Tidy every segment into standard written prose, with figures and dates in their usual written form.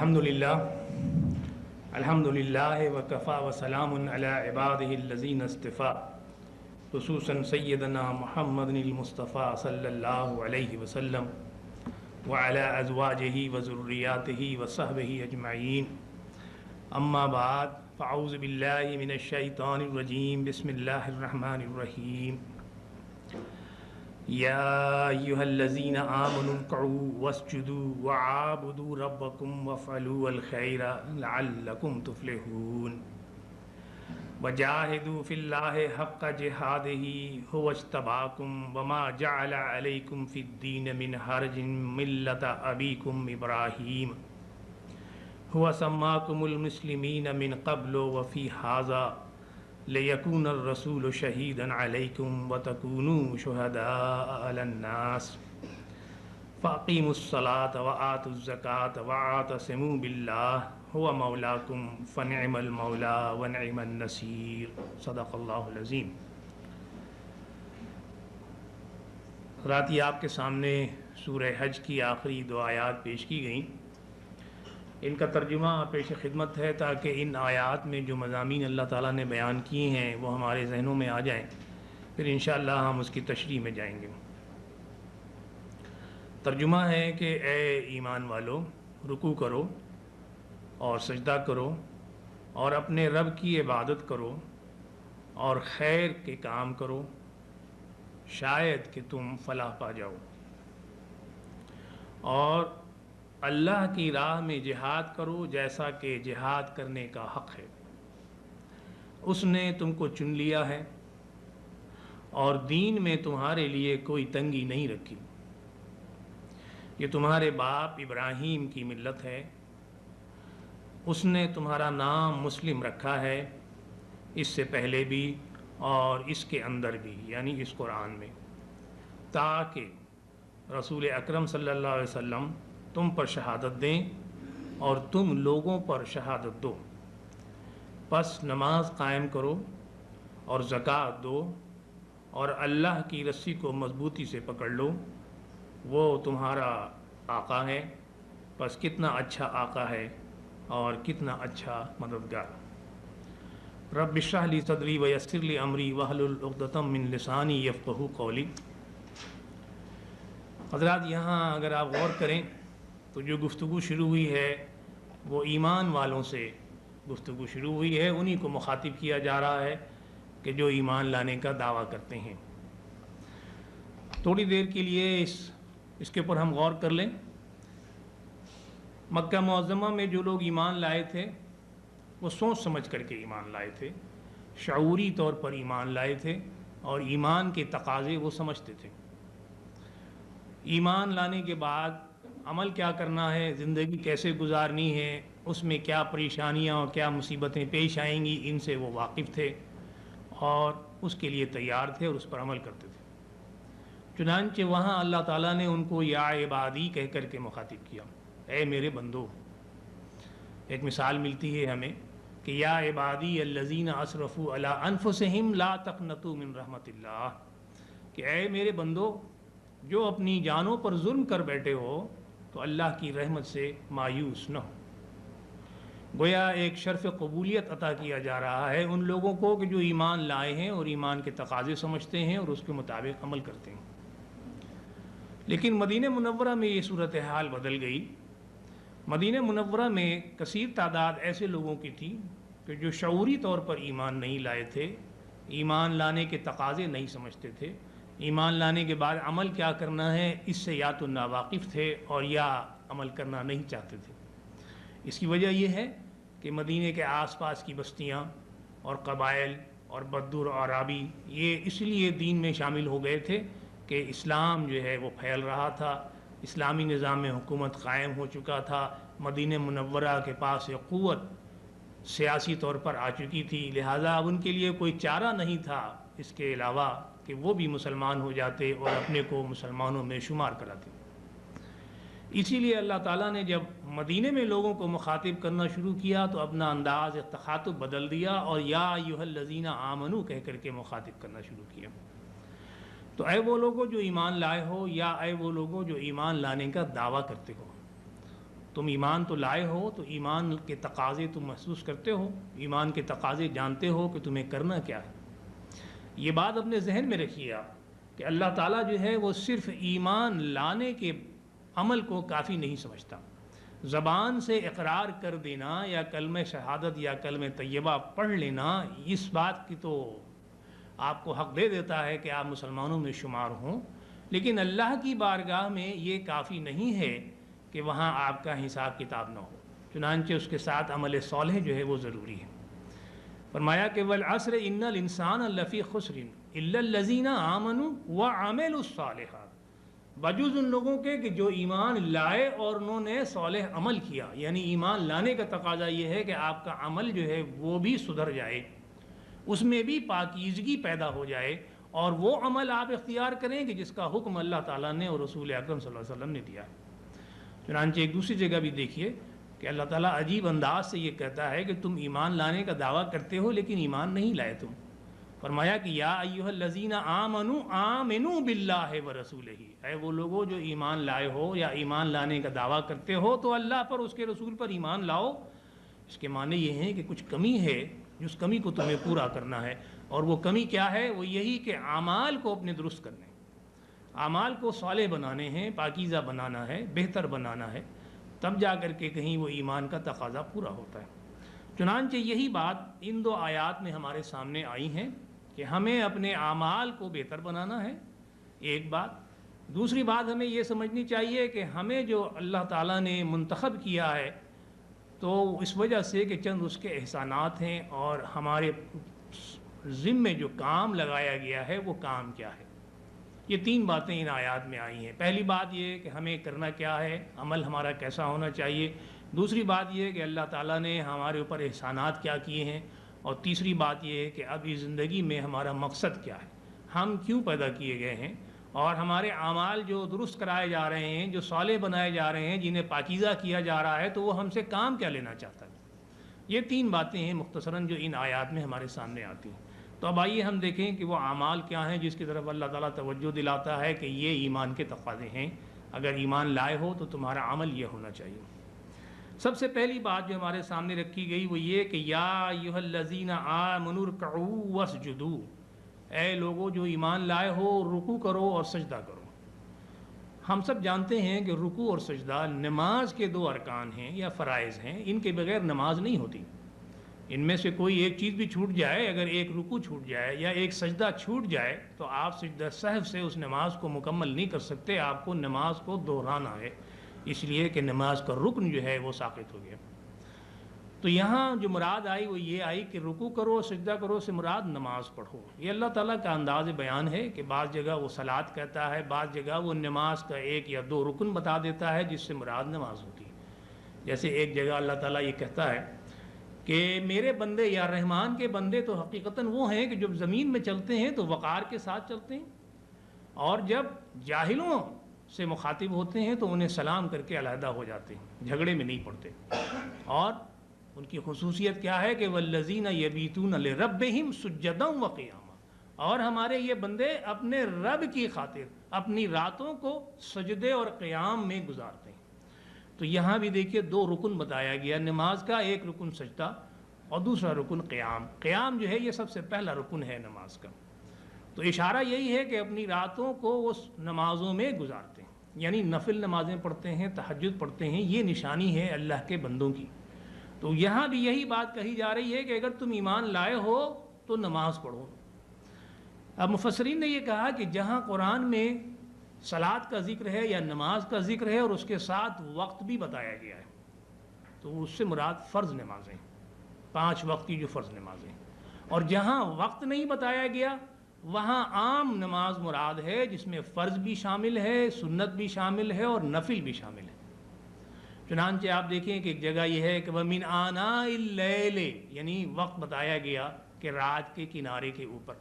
الحمد للہ وکفا وسلام علی عبادہ الذین اصطفیٰ خصوصاً سیدنا محمد المصطفیٰ صلی اللہ علیہ وسلم وعلی ازواجہ وذریاتہ وصحبہ اجمعین اما بعد فاعوذ باللہ من الشیطان الرجیم بسم اللہ الرحمن الرحیم یا ایہا الذین آمنوا ارکعوا واسجدوا وعابدوا ربکم وافعلوا الخیر لعلکم تفلحون وجاہدوا فی اللہ حق جہادہ هو اجتباکم وما جعل علیکم فی الدین من حرج ملۃ ابیکم ابراہیم هو سماکم المسلمین من قبل وفی ھذا لِيَكُونَ الرَّسُولُ شَهِيدًا عَلَيْكُمْ وَتَكُونُوا شُهَدَاءَ عَلَى النَّاسِ فَأَقِيمُوا الصَّلَاةَ وَآتُوا الزَّكَاةَ وَاعْتَصِمُوا بِاللَّهِ هُوَ مَوْلَاكُمْ فَنِعْمَ الْمَوْلَى وَنِعْمَ النَّصِيرُ صدق اللہ العظیم۔ رات آپ کے سامنے سورہ حج کی آخری دو آیات پیش کی گئیں۔ ان کا ترجمہ پیش خدمت ہے تاکہ ان آیات میں جو مضامین اللہ تعالیٰ نے بیان کیے ہیں وہ ہمارے ذہنوں میں آ جائیں، پھر انشاءاللہ ہم اس کی تشریح میں جائیں گے۔ ترجمہ ہے کہ اے ایمان والو، رکوع کرو اور سجدہ کرو اور اپنے رب کی عبادت کرو اور خیر کے کام کرو، شاید کہ تم فلاح پا جاؤ، اور اللہ کی راہ میں جہاد کرو جیسا کہ جہاد کرنے کا حق ہے۔ اس نے تم کو چن لیا ہے اور دین میں تمہارے لیے کوئی تنگی نہیں رکھی۔ یہ تمہارے باپ ابراہیم کی ملت ہے۔ اس نے تمہارا نام مسلم رکھا ہے، اس سے پہلے بھی اور اس کے اندر بھی، یعنی اس قرآن میں، تاکہ رسول اکرم صلی اللہ علیہ وسلم تم پر شہادت دیں اور تم لوگوں پر شہادت دو۔ پس نماز قائم کرو اور زکوٰۃ دو اور اللہ کی رسی کو مضبوطی سے پکڑ لو، وہ تمہارا آقا ہے، پس کتنا اچھا آقا ہے اور کتنا اچھا مددگار۔ رب اشرح لی صدری ویسر لی امری واحلل عقدۃ من لسانی یفقہوا قولی۔ حضرات، یہاں اگر آپ غور کریں تو جو گفتگو شروع ہوئی ہے وہ ایمان والوں سے گفتگو شروع ہوئی ہے، انہی کو مخاطب کیا جا رہا ہے کہ جو ایمان لانے کا دعویٰ کرتے ہیں۔ تھوڑی دیر کے لیے اس کے اوپر ہم غور کر لیں۔ مکہ معظمہ میں جو لوگ ایمان لائے تھے وہ سوچ سمجھ کر کے ایمان لائے تھے، شعوری طور پر ایمان لائے تھے، اور ایمان کے تقاضے وہ سمجھتے تھے۔ ایمان لانے کے بعد عمل کیا کرنا ہے، زندگی کیسے گزارنی ہے، اس میں کیا پریشانیاں اور کیا مصیبتیں پیش آئیں گی، ان سے وہ واقف تھے اور اس کے لیے تیار تھے اور اس پر عمل کرتے تھے۔ چنانچہ وہاں اللہ تعالیٰ نے ان کو یا عبادی کہہ کر کے مخاطب کیا، اے میرے بندو۔ ایک مثال ملتی ہے ہمیں کہ یا عبادی الذین اسرفوا علی انفسہم لا تقنطوا من رحمت اللہ، کہ اے میرے بندو جو اپنی جانوں پر ظلم کر بیٹھے ہو تو اللہ کی رحمت سے مایوس نہ ہو۔ گویا ایک شرف قبولیت عطا کیا جا رہا ہے ان لوگوں کو کہ جو ایمان لائے ہیں اور ایمان کے تقاضے سمجھتے ہیں اور اس کے مطابق عمل کرتے ہیں۔ لیکن مدینہ منورہ میں یہ صورتحال بدل گئی۔ مدینہ منورہ میں کثیر تعداد ایسے لوگوں کی تھی کہ جو شعوری طور پر ایمان نہیں لائے تھے، ایمان لانے کے تقاضے نہیں سمجھتے تھے، ایمان لانے کے بعد عمل کیا کرنا ہے اس سے یا تو ناواقف تھے اور یا عمل کرنا نہیں چاہتے تھے۔ اس کی وجہ یہ ہے کہ مدینے کے آس پاس کی بستیاں اور قبائل اور بدر اور عرابی یہ اس لیے دین میں شامل ہو گئے تھے کہ اسلام جو ہے وہ پھیل رہا تھا، اسلامی نظام حکومت قائم ہو چکا تھا، مدینہ منورہ کے پاس ایک قوت سیاسی طور پر آ چکی تھی، لہٰذا اب ان کے لیے کوئی چارہ نہیں تھا اس کے علاوہ کہ وہ بھی مسلمان ہو جاتے اور اپنے کو مسلمانوں میں شمار کراتے۔ اسی لیے اللہ تعالیٰ نے جب مدینے میں لوگوں کو مخاطب کرنا شروع کیا تو اپنا انداز تخاطب بدل دیا اور یا ایھا الذین آمنوا کہہ کر کے مخاطب کرنا شروع کیا۔ تو اے وہ لوگوں جو ایمان لائے ہو، یا اے وہ لوگوں جو ایمان لانے کا دعویٰ کرتے ہو۔ تم ایمان تو لائے ہو تو ایمان کے تقاضے تم محسوس کرتے ہو، ایمان کے تقاضے جانتے ہو کہ تمہیں کرنا کیا ہے۔ یہ بات اپنے ذہن میں رکھیے آپ کہ اللہ تعالیٰ جو ہے وہ صرف ایمان لانے کے عمل کو کافی نہیں سمجھتا۔ زبان سے اقرار کر دینا یا کلمہ شہادت یا کلمہ طیبہ پڑھ لینا اس بات کی تو آپ کو حق دے دیتا ہے کہ آپ مسلمانوں میں شمار ہوں، لیکن اللہ کی بارگاہ میں یہ کافی نہیں ہے کہ وہاں آپ کا حساب کتاب نہ ہو، چنانچہ اس کے ساتھ عمل صالح جو ہے وہ ضروری ہے۔ فرمایا کہ والعصر ان الانسان لفی خسر الا الذین آمنوا وعملوا الصالحات، بجز ان لوگوں کے کہ جو ایمان لائے اور انہوں نے صالح عمل کیا، یعنی ایمان لانے کا تقاضا یہ ہے کہ آپ کا عمل جو ہے وہ بھی سدھر جائے، اس میں بھی پاکیزگی پیدا ہو جائے، اور وہ عمل آپ اختیار کریں کہ جس کا حکم اللہ تعالیٰ نے اور رسول اکرم صلی اللہ علیہ وسلم نے دیا ہے۔ چنانچہ ایک دوسری جگہ بھی دیکھیے کہ اللہ تعالیٰ عجیب انداز سے یہ کہتا ہے کہ تم ایمان لانے کا دعویٰ کرتے ہو لیکن ایمان نہیں لائے تم۔ فرمایا کہ یا ایھا الذین آمنوا آمنوا باللہ ورسولہ، اے وہ لوگوں جو ایمان لائے ہو یا ایمان لانے کا دعویٰ کرتے ہو تو اللہ پر، اس کے رسول پر ایمان لاؤ۔ اس کے معنی یہ ہیں کہ کچھ کمی ہے، جس کمی کو تمہیں پورا کرنا ہے، اور وہ کمی کیا ہے؟ وہ یہی کہ اعمال کو اپنے درست کرنے، اعمال کو صالح بنانے ہیں، پاکیزہ بنانا ہے، بہتر بنانا ہے، تب جا کر کے کہیں وہ ایمان کا تقاضا پورا ہوتا ہے۔ چنانچہ یہی بات ان دو آیات میں ہمارے سامنے آئی ہیں کہ ہمیں اپنے اعمال کو بہتر بنانا ہے، ایک بات۔ دوسری بات ہمیں یہ سمجھنی چاہیے کہ ہمیں جو اللہ تعالیٰ نے منتخب کیا ہے تو اس وجہ سے کہ چند اس کے احسانات ہیں، اور ہمارے ذمے جو کام لگایا گیا ہے وہ کام کیا ہے۔ یہ تین باتیں ان آیات میں آئی ہیں۔ پہلی بات یہ کہ ہمیں کرنا کیا ہے، عمل ہمارا کیسا ہونا چاہیے۔ دوسری بات یہ کہ اللہ تعالیٰ نے ہمارے اوپر احسانات کیا کیے ہیں، اور تیسری بات یہ ہے کہ اب اس زندگی میں ہمارا مقصد کیا ہے، ہم کیوں پیدا کیے گئے ہیں، اور ہمارے اعمال جو درست کرائے جا رہے ہیں، جو صالح بنائے جا رہے ہیں، جنہیں پاکیزہ کیا جا رہا ہے، تو وہ ہم سے کام کیا لینا چاہتا ہے۔ یہ تین باتیں ہیں مختصراً جو ان آیات میں ہمارے سامنے آتی ہیں۔ تو اب آئیے ہم دیکھیں کہ وہ اعمال کیا ہیں جس کی طرف اللہ تعالیٰ توجہ دلاتا ہے کہ یہ ایمان کے تقاضے ہیں، اگر ایمان لائے ہو تو تمہارا عمل یہ ہونا چاہیے۔ سب سے پہلی بات جو ہمارے سامنے رکھی گئی وہ یہ کہ یا ایھا الذین آمنوا ارکعوا واسجدوا، اے لوگوں جو ایمان لائے ہو رکوع کرو اور سجدہ کرو۔ ہم سب جانتے ہیں کہ رکوع اور سجدہ نماز کے دو ارکان ہیں یا فرائض ہیں، ان کے بغیر نماز نہیں ہوتی۔ ان میں سے کوئی ایک چیز بھی چھوٹ جائے، اگر ایک رکوع چھوٹ جائے یا ایک سجدہ چھوٹ جائے تو آپ سجدہ سہو سے اس نماز کو مکمل نہیں کر سکتے، آپ کو نماز کو دہرانا ہے، اس لیے کہ نماز کا رکن جو ہے وہ ساقط ہو گیا۔ تو یہاں جو مراد آئی وہ یہ آئی کہ رکوع کرو سجدہ کرو سے مراد نماز پڑھو۔ یہ اللہ تعالیٰ کا انداز بیان ہے کہ بعض جگہ وہ صلاۃ کہتا ہے، بعض جگہ وہ نماز کا ایک یا دو رکن بتا دیتا ہے جس سے مراد نماز ہوتی ہے۔ جیسے ایک جگہ اللہ تعالیٰ یہ کہتا ہے کہ میرے بندے یا رحمان کے بندے تو حقیقتاً وہ ہیں کہ جب زمین میں چلتے ہیں تو وقار کے ساتھ چلتے ہیں، اور جب جاہلوں سے مخاطب ہوتے ہیں تو انہیں سلام کر کے علیحدہ ہو جاتے ہیں، جھگڑے میں نہیں پڑتے۔ اور ان کی خصوصیت کیا ہے کہ والذین یبیتون لربہم سجدا وقیاما، اور ہمارے یہ بندے اپنے رب کی خاطر اپنی راتوں کو سجدے اور قیام میں گزارتے ہیں۔ تو یہاں بھی دیکھیے دو رکن بتایا گیا نماز کا، ایک رکن سجدہ اور دوسرا رکن قیام۔ قیام جو ہے یہ سب سے پہلا رکن ہے نماز کا۔ تو اشارہ یہی ہے کہ اپنی راتوں کو وہ نمازوں میں گزارتے ہیں، یعنی نفل نمازیں پڑھتے ہیں، تہجد پڑھتے ہیں، یہ نشانی ہے اللہ کے بندوں کی۔ تو یہاں بھی یہی بات کہی جا رہی ہے کہ اگر تم ایمان لائے ہو تو نماز پڑھو۔ اب مفسرین نے یہ کہا کہ جہاں قرآن میں صلاۃ کا ذکر ہے یا نماز کا ذکر ہے اور اس کے ساتھ وقت بھی بتایا گیا ہے تو اس سے مراد فرض نمازیں، 5 وقت کی جو فرض نمازیں، اور جہاں وقت نہیں بتایا گیا وہاں عام نماز مراد ہے جس میں فرض بھی شامل ہے، سنت بھی شامل ہے اور نفل بھی شامل ہے۔ چنانچہ آپ دیکھیں کہ ایک جگہ یہ ہے کہ وَمِنْ آنَاءِ اللَّيْلِ، یعنی وقت بتایا گیا کہ رات کے کنارے کے اوپر۔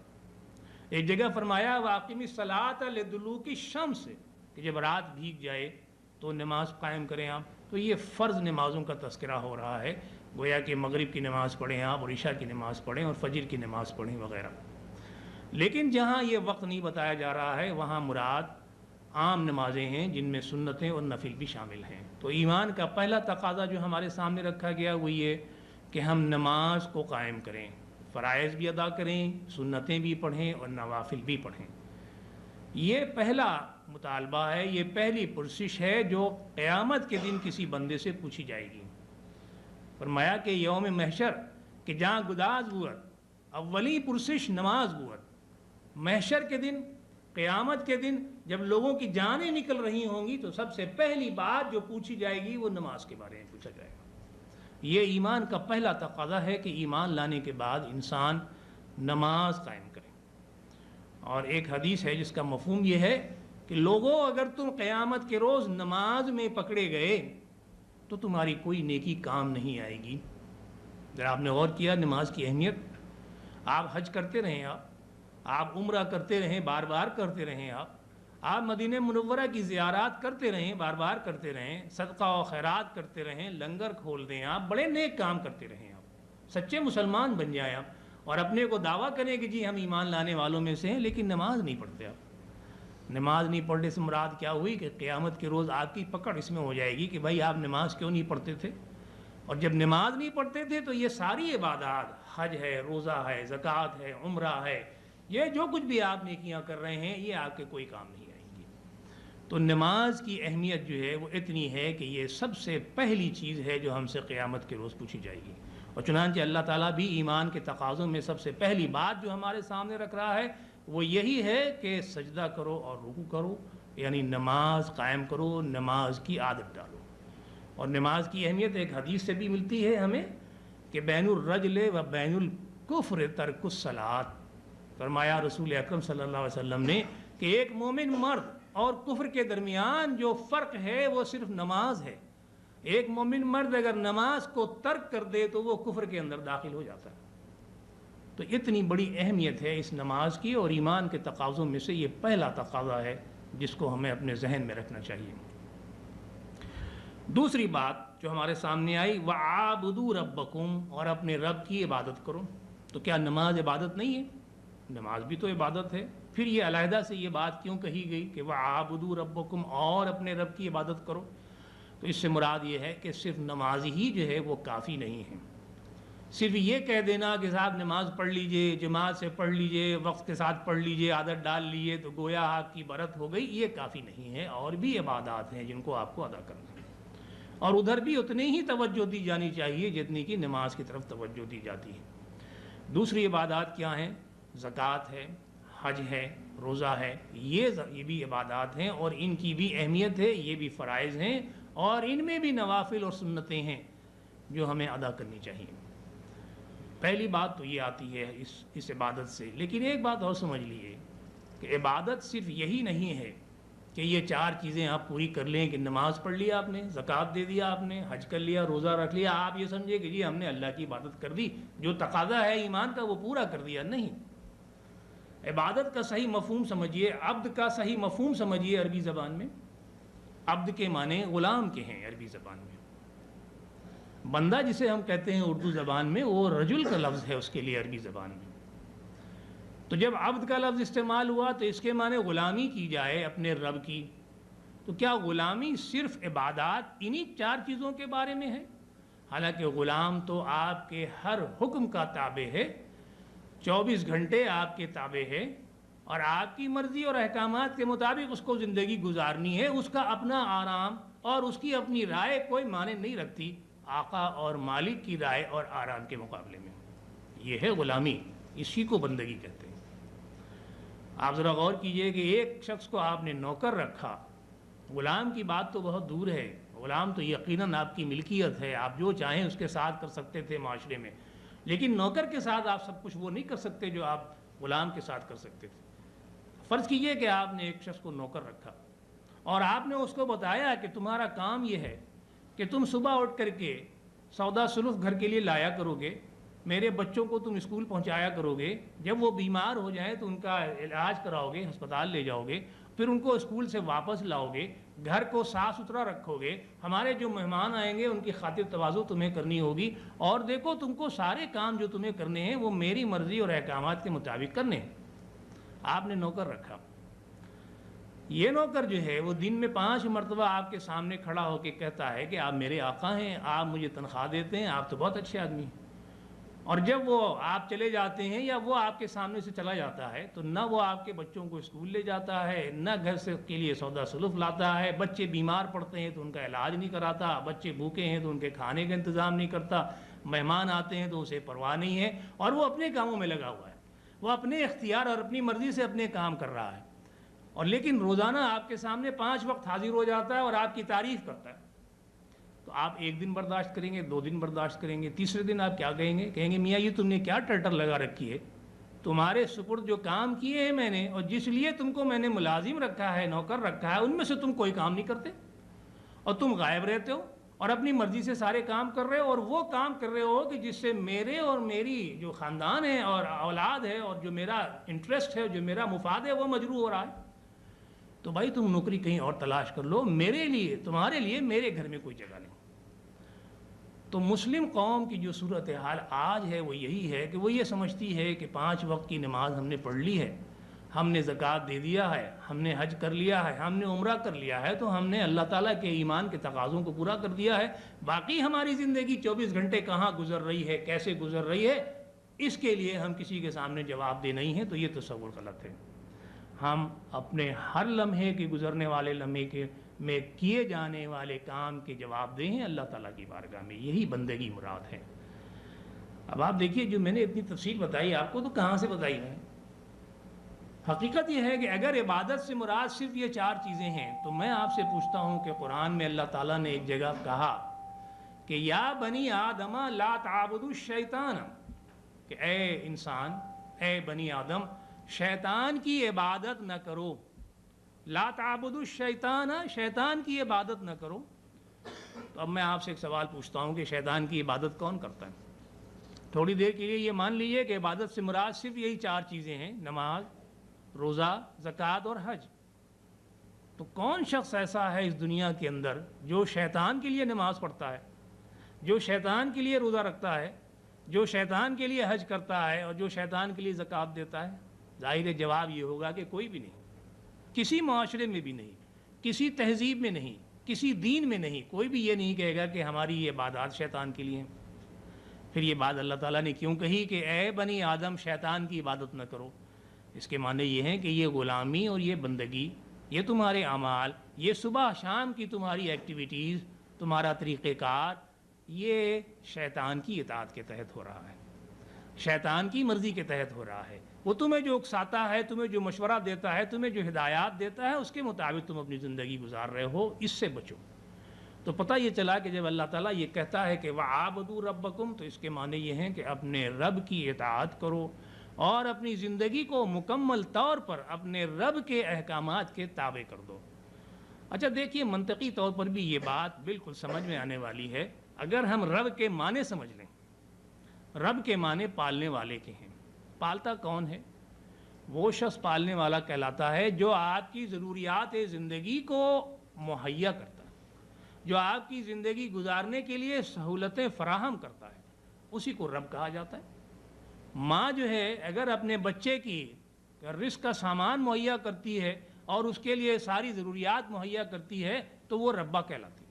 ایک جگہ فرمایا وَأَقِمِ الصَّلَاةَ لِدُلُوكِ الشَّمْسِ، کہ جب رات بھیگ جائے تو نماز قائم کریں آپ۔ تو یہ فرض نمازوں کا تذکرہ ہو رہا ہے، گویا کہ مغرب کی نماز پڑھیں آپ اور عشاء کی نماز پڑھیں اور فجر کی نماز پڑھیں وغیرہ۔ لیکن جہاں یہ وقت نہیں بتایا جا رہا ہے وہاں مراد عام نمازیں ہیں جن میں سنتیں اور نفل بھی شامل ہیں۔ تو ایمان کا پہلا تقاضا جو ہمارے سامنے رکھا گیا وہ یہ کہ ہم نماز کو قائم کریں، فرائض بھی ادا کریں، سنتیں بھی پڑھیں اور نوافل بھی پڑھیں۔ یہ پہلا مطالبہ ہے، یہ پہلی پرسش ہے جو قیامت کے دن کسی بندے سے پوچھی جائے گی۔ فرمایا کہ یوم محشر کہ جہاں گداز بوت اولی پرسش نماز بوت، محشر کے دن، قیامت کے دن جب لوگوں کی جانیں نکل رہی ہوں گی تو سب سے پہلی بات جو پوچھی جائے گی وہ نماز کے بارے میں پوچھا جائے گا۔ یہ ایمان کا پہلا تقاضا ہے کہ ایمان لانے کے بعد انسان نماز قائم کرے۔ اور ایک حدیث ہے جس کا مفہوم یہ ہے کہ لوگوں اگر تم قیامت کے روز نماز میں پکڑے گئے تو تمہاری کوئی نیکی کام نہیں آئے گی۔ ذرا آپ نے غور کیا نماز کی اہمیت؟ آپ حج کرتے رہیں، آپ عمرہ کرتے رہیں، بار بار کرتے رہیں، آپ مدینہ منورہ کی زیارات کرتے رہیں، بار بار کرتے رہیں، صدقہ و خیرات کرتے رہیں، لنگر کھول دیں، آپ بڑے نیک کام کرتے رہیں، آپ سچے مسلمان بن جائیں آپ، اور اپنے کو دعویٰ کریں کہ جی ہم ایمان لانے والوں میں سے ہیں، لیکن نماز نہیں پڑھتے آپ۔ نماز نہیں پڑھنے سے مراد کیا ہوئی کہ قیامت کے روز آپ کی پکڑ اس میں ہو جائے گی کہ بھائی آپ نماز کیوں نہیں پڑھتے تھے؟ اور جب نماز نہیں پڑھتے تھے تو یہ ساری عبادات، حج ہے، روزہ ہے، زکوٰۃ ہے، عمرہ ہے، یہ جو کچھ بھی آپ نیکیاں کر رہے ہیں یہ آپ کے کوئی کام نہیں آئیں گی۔ تو نماز کی اہمیت جو ہے وہ اتنی ہے کہ یہ سب سے پہلی چیز ہے جو ہم سے قیامت کے روز پوچھی جائے گی۔ اور چنانچہ اللہ تعالیٰ بھی ایمان کے تقاضوں میں سب سے پہلی بات جو ہمارے سامنے رکھ رہا ہے وہ یہی ہے کہ سجدہ کرو اور رکوع کرو، یعنی نماز قائم کرو، نماز کی عادت ڈالو۔ اور نماز کی اہمیت ایک حدیث سے بھی ملتی ہے ہمیں کہ بین الرجل و بین الکفر ترک الصلاۃ۔ فرمایا رسول اکرم صلی اللہ علیہ وسلم نے کہ ایک مومن مرد اور کفر کے درمیان جو فرق ہے وہ صرف نماز ہے۔ ایک مومن مرد اگر نماز کو ترک کر دے تو وہ کفر کے اندر داخل ہو جاتا ہے۔ تو اتنی بڑی اہمیت ہے اس نماز کی، اور ایمان کے تقاضوں میں سے یہ پہلا تقاضا ہے جس کو ہمیں اپنے ذہن میں رکھنا چاہیے۔ دوسری بات جو ہمارے سامنے آئی وَعَابُدُوا رَبَّكُمْ، اور اپنے رب کی عبادت کرو۔ تو کیا نماز عبادت نہیں ہے؟ نماز بھی تو عبادت ہے۔ پھر یہ علیحدہ سے یہ بات کیوں کہی گئی کہ وَعَابُدُوا رَبَّكُمْ، اور اپنے رب کی عبادت کرو؟ تو اس سے مراد یہ ہے کہ صرف نماز ہی جو ہے وہ کافی نہیں ہے۔ صرف یہ کہہ دینا کہ صاحب نماز پڑھ لیجئے، جماعت سے پڑھ لیجئے، وقت کے ساتھ پڑھ لیجئے، عادت ڈال لیجئے تو گویا آپ کی برت ہو گئی، یہ کافی نہیں ہے۔ اور بھی عبادات ہیں جن کو آپ کو ادا کرنا ہے، اور ادھر بھی اتنی ہی توجہ دی جانی چاہیے جتنی کہ نماز کی طرف توجہ دی جاتی ہے۔ دوسری عبادات کیا ہیں؟ زکوٰۃ ہے، حج ہے، روزہ ہے، یہ بھی عبادات ہیں، اور ان کی بھی اہمیت ہے، یہ بھی فرائض ہیں، اور ان میں بھی نوافل اور سنتیں ہیں جو ہمیں ادا کرنی چاہیے۔ پہلی بات تو یہ آتی ہے اس عبادت سے، لیکن ایک بات اور سمجھ لیجیے کہ عبادت صرف یہی نہیں ہے کہ یہ چار چیزیں آپ پوری کر لیں کہ نماز پڑھ لیا آپ نے، زکوٰۃ دے دیا آپ نے، حج کر لیا، روزہ رکھ لیا، آپ یہ سمجھے کہ جی ہم نے اللہ کی عبادت کر دی، جو تقاضا ہے ایمان کا وہ پورا کر دیا۔ نہیں، عبادت کا صحیح مفہوم سمجھیے، عبد کا صحیح مفہوم سمجھیے۔ عربی زبان میں عبد کے معنی غلام کے ہیں، عربی زبان میں بندہ جسے ہم کہتے ہیں اردو زبان میں، وہ رجل کا لفظ ہے اس کے لیے عربی زبان میں۔ تو جب عبد کا لفظ استعمال ہوا تو اس کے معنی غلامی کی جائے اپنے رب کی، تو کیا غلامی صرف عبادات انہی چار چیزوں کے بارے میں ہے؟ حالانکہ غلام تو آپ کے ہر حکم کا تابع ہے، 24 گھنٹے آپ کے تابع ہے، اور آپ کی مرضی اور احکامات کے مطابق اس کو زندگی گزارنی ہے۔ اس کا اپنا آرام اور اس کی اپنی رائے کوئی معنی نہیں رکھتی آقا اور مالک کی رائے اور آرام کے مقابلے میں۔ یہ ہے غلامی، اسی کو بندگی کہتے ہیں۔ آپ ذرا غور کیجئے کہ ایک شخص کو آپ نے نوکر رکھا، غلام کی بات تو بہت دور ہے، غلام تو یقیناً آپ کی ملکیت ہے، آپ جو چاہیں اس کے ساتھ کر سکتے تھے معاشرے میں، لیکن نوکر کے ساتھ آپ سب کچھ وہ نہیں کر سکتے جو آپ غلام کے ساتھ کر سکتے تھے۔ فرض کیجئے کہ آپ نے ایک شخص کو نوکر رکھا اور آپ نے اس کو بتایا کہ تمہارا کام یہ ہے کہ تم صبح اٹھ کر کے سودا سلف گھر کے لیے لایا کرو گے، میرے بچوں کو تم اسکول پہنچایا کرو گے، جب وہ بیمار ہو جائیں تو ان کا علاج کراؤ گے، ہسپتال لے جاؤ گے، پھر ان کو اسکول سے واپس لاؤ گے، گھر کو صاف ستھرا رکھو گے، ہمارے جو مہمان آئیں گے ان کی خاطر تواضع تمہیں کرنی ہوگی، اور دیکھو تم کو سارے کام جو تمہیں کرنے ہیں وہ میری مرضی اور احکامات کے مطابق کرنے ہیں۔ آپ نے نوکر رکھا، یہ نوکر جو ہے وہ دن میں 5 مرتبہ آپ کے سامنے کھڑا ہو کے کہتا ہے کہ آپ میرے آقا ہیں، آپ مجھے تنخواہ دیتے ہیں، آپ تو بہت اچھے آدمی ہیں۔ اور جب وہ آپ چلے جاتے ہیں یا وہ آپ کے سامنے سے چلا جاتا ہے تو نہ وہ آپ کے بچوں کو اسکول لے جاتا ہے، نہ گھر سے کے لیے سودا سلف لاتا ہے، بچے بیمار پڑتے ہیں تو ان کا علاج نہیں کراتا، بچے بھوکے ہیں تو ان کے کھانے کا انتظام نہیں کرتا، مہمان آتے ہیں تو اسے پرواہ نہیں ہے، اور وہ اپنے کاموں میں لگا ہوا ہے، وہ اپنے اختیار اور اپنی مرضی سے اپنے کام کر رہا ہے، اور لیکن روزانہ آپ کے سامنے 5 وقت حاضر ہو جاتا ہے اور آپ کی تعریف کرتا ہے۔ تو آپ 1 دن برداشت کریں گے، 2 دن برداشت کریں گے، تیسرے دن آپ کیا کہیں گے؟ کہیں گے میاں یہ تم نے کیا ٹرٹر لگا رکھی ہے، تمہارے سپرد جو کام کیے ہیں میں نے اور جس لیے تم کو میں نے ملازم رکھا ہے، نوکر رکھا ہے، ان میں سے تم کوئی کام نہیں کرتے اور تم غائب رہتے ہو اور اپنی مرضی سے سارے کام کر رہے ہو، اور وہ کام کر رہے ہو کہ جس سے میرے اور میری جو خاندان ہے اور اولاد ہے اور جو میرا انٹرسٹ ہے، جو میرا مفاد ہے، وہ مجروح ہو رہا ہے۔ تو بھائی تم نوکری کہیں اور تلاش کر لو، میرے لیے تمہارے لیے میرے گھر میں کوئی جگہ نہیں۔ تو مسلم قوم کی جو صورتحال آج ہے وہ یہی ہے کہ وہ یہ سمجھتی ہے کہ 5 وقت کی نماز ہم نے پڑھ لی ہے، ہم نے زکوٰۃ دے دیا ہے، ہم نے حج کر لیا ہے، ہم نے عمرہ کر لیا ہے، تو ہم نے اللہ تعالیٰ کے ایمان کے تقاضوں کو پورا کر دیا ہے، باقی ہماری زندگی 24 گھنٹے کہاں گزر رہی ہے، کیسے گزر رہی ہے، اس کے لیے ہم کسی کے سامنے جواب دہ نہیں ہیں۔ تو یہ تصور غلط ہے۔ ہم اپنے ہر لمحے کے گزرنے والے لمحے کے میں کیے جانے والے کام کے جواب دہ ہیں اللہ تعالیٰ کی بارگاہ میں، یہی بندگی مراد ہے۔ اب آپ دیکھیے جو میں نے اتنی تفصیل بتائی آپ کو، تو کہاں سے بتائی میں؟ حقیقت یہ ہے کہ اگر عبادت سے مراد صرف یہ 4 چیزیں ہیں تو میں آپ سے پوچھتا ہوں کہ قرآن میں اللہ تعالیٰ نے ایک جگہ کہا کہ یا بنی آدم لا تعبدوا الشیطان، کہ اے انسان، اے بنی آدم، شیطان کی عبادت نہ کرو، لا تعبدوا الشیطان، شیطان کی عبادت نہ کرو۔ تو اب میں آپ سے ایک سوال پوچھتا ہوں کہ شیطان کی عبادت کون کرتا ہے؟ تھوڑی دیر کے لیے یہ مان لیجئے کہ عبادت سے مراد صرف یہی 4 چیزیں ہیں، نماز، روزہ، زکوٰۃ اور حج۔ تو کون شخص ایسا ہے اس دنیا کے اندر جو شیطان کے لیے نماز پڑھتا ہے، جو شیطان کے لیے روزہ رکھتا ہے، جو شیطان کے لیے حج کرتا ہے اور جو شیطان کے لیے زکوٰۃ دیتا ہے؟ ظاہر جواب یہ ہوگا کہ کوئی بھی نہیں، کسی معاشرے میں بھی نہیں، کسی تہذیب میں نہیں، کسی دین میں نہیں، کوئی بھی یہ نہیں کہے گا کہ ہماری یہ عبادات شیطان کے لیے ہیں۔ پھر یہ بات اللہ تعالیٰ نے کیوں کہی کہ اے بنی آدم شیطان کی عبادت نہ کرو؟ اس کے معنی یہ ہیں کہ یہ غلامی اور یہ بندگی، یہ تمہارے اعمال، یہ صبح شام کی تمہاری ایکٹیویٹیز، تمہارا طریقہ کار، یہ شیطان کی اطاعت کے تحت ہو رہا ہے، شیطان کی مرضی کے تحت ہو رہا ہے۔ وہ تمہیں جو اکساتا ہے، تمہیں جو مشورہ دیتا ہے، تمہیں جو ہدایات دیتا ہے، اس کے مطابق تم اپنی زندگی گزار رہے ہو، اس سے بچو۔ تو پتہ یہ چلا کہ جب اللہ تعالیٰ یہ کہتا ہے کہ وَعَابُدُوا رَبَّكُمْ، تو اس کے معنی یہ ہیں کہ اپنے رب کی اطاعت کرو اور اپنی زندگی کو مکمل طور پر اپنے رب کے احکامات کے تابع کر دو۔ اچھا دیکھیے، منطقی طور پر بھی یہ بات بالکل سمجھ میں آنے والی ہے اگر ہم رب کے معنی سمجھ لیں۔ رب کے معنی پالنے والے کے ہیں۔ پالتا کون ہے؟ وہ شخص پالنے والا کہلاتا ہے جو آپ کی ضروریات زندگی کو مہیا کرتا ہے، جو آپ کی زندگی گزارنے کے لیے سہولتیں فراہم کرتا ہے، اسی کو رب کہا جاتا ہے۔ ماں جو ہے اگر اپنے بچے کی رزق کا سامان مہیا کرتی ہے اور اس کے لیے ساری ضروریات مہیا کرتی ہے تو وہ ربہ کہلاتی ہے۔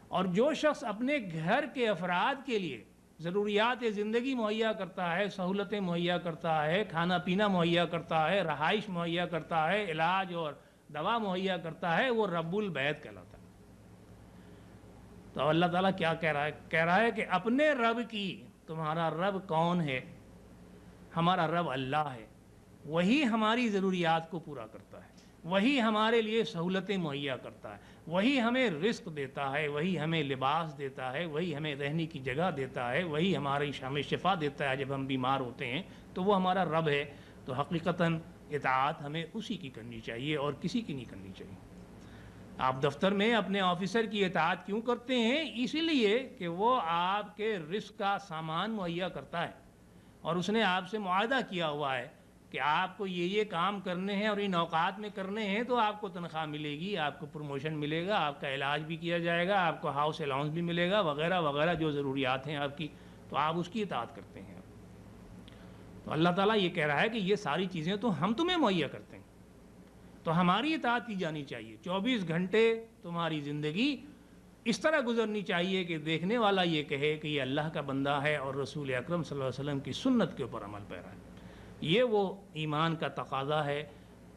اور جو شخص اپنے گھر کے افراد کے لیے ضروریات زندگی مہیا کرتا ہے، سہولتیں مہیا کرتا ہے، کھانا پینا مہیا کرتا ہے، رہائش مہیا کرتا ہے، علاج اور دوا مہیا کرتا ہے، وہ رب البیت کہلاتا ہے۔ تو اللہ تعالیٰ کیا کہہ رہا ہے؟ کہہ رہا ہے کہ اپنے رب کی، تمہارا رب کون ہے؟ ہمارا رب اللہ ہے، وہی ہماری ضروریات کو پورا کرتا ہے، وہی ہمارے لیے سہولتیں مہیا کرتا ہے، وہی ہمیں رزق دیتا ہے، وہی ہمیں لباس دیتا ہے، وہی ہمیں رہنے کی جگہ دیتا ہے، وہی ہمیں شفا دیتا ہے جب ہم بیمار ہوتے ہیں، تو وہ ہمارا رب ہے۔ تو حقیقتاً اطاعت ہمیں اسی کی کرنی چاہیے اور کسی کی نہیں کرنی چاہیے۔ آپ دفتر میں اپنے آفیسر کی اطاعت کیوں کرتے ہیں؟ اسی لیے کہ وہ آپ کے رزق کا سامان مہیا کرتا ہے اور اس نے آپ سے معاہدہ کیا ہوا ہے کہ آپ کو یہ کام کرنے ہیں اور ان اوقات میں کرنے ہیں تو آپ کو تنخواہ ملے گی، آپ کو پروموشن ملے گا، آپ کا علاج بھی کیا جائے گا، آپ کو ہاؤس الاؤنس بھی ملے گا، وغیرہ وغیرہ جو ضروریات ہیں آپ کی، تو آپ اس کی اطاعت کرتے ہیں۔ تو اللہ تعالیٰ یہ کہہ رہا ہے کہ یہ ساری چیزیں تو ہم تمہیں مہیا کرتے ہیں، تو ہماری اطاعت کی جانی چاہیے. 24 گھنٹے تمہاری زندگی اس طرح گزرنی چاہیے کہ دیکھنے والا یہ کہے کہ یہ اللہ کا بندہ ہے اور رسول اکرم صلی اللہ علیہ وسلم کی سنت کے اوپر عمل پیرا ہے. یہ وہ ایمان کا تقاضا ہے.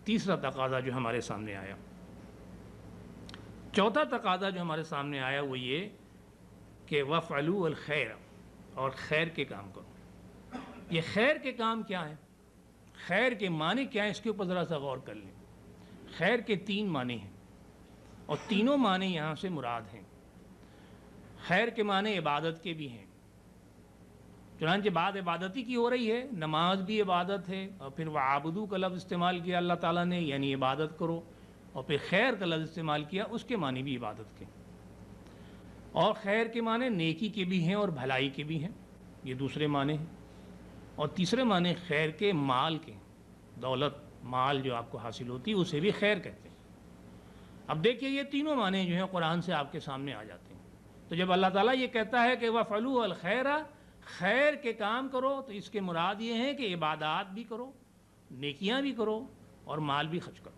تیسرا تقاضا جو ہمارے سامنے آیا. چوتھا تقاضا جو ہمارے سامنے آیا وہ یہ کہ وَفْعَلُوا الْخَيْرَ، اور خیر کے کام کرو. یہ خیر کے کام کیا ہیں؟ خیر کے معنی کیا ہیں؟ اس کے اوپر ذرا سا غور کر لیں. خیر کے 3 معنی ہیں اور تینوں معنی یہاں سے مراد ہیں. خیر کے معنی عبادت کے بھی ہیں، چنانچہ بات عبادتی کی ہو رہی ہے. نماز بھی عبادت ہے، اور پھر وَعَابُدُوا کا لفظ استعمال کیا اللہ تعالیٰ نے، یعنی عبادت کرو. اور پھر خیر کا لفظ استعمال کیا، اس کے معنی بھی عبادت کے. اور خیر کے معنی نیکی کے بھی ہیں اور بھلائی کے بھی ہیں، یہ دوسرے معنی ہیں. اور تیسرے معنی خیر کے مال کے، دولت مال جو آپ کو حاصل ہوتی ہے اسے بھی خیر کہتے ہیں. اب دیکھیے یہ تینوں معنی جو ہیں قرآن سے آپ کے سامنے آ جاتے ہیں. تو جب اللہ تعالیٰ یہ کہتا ہے کہ وَفْعَلُوا الْخَيْرَ، خیر کے کام کرو، تو اس کے مراد یہ ہیں کہ عبادات بھی کرو، نیکیاں بھی کرو اور مال بھی خرچ کرو.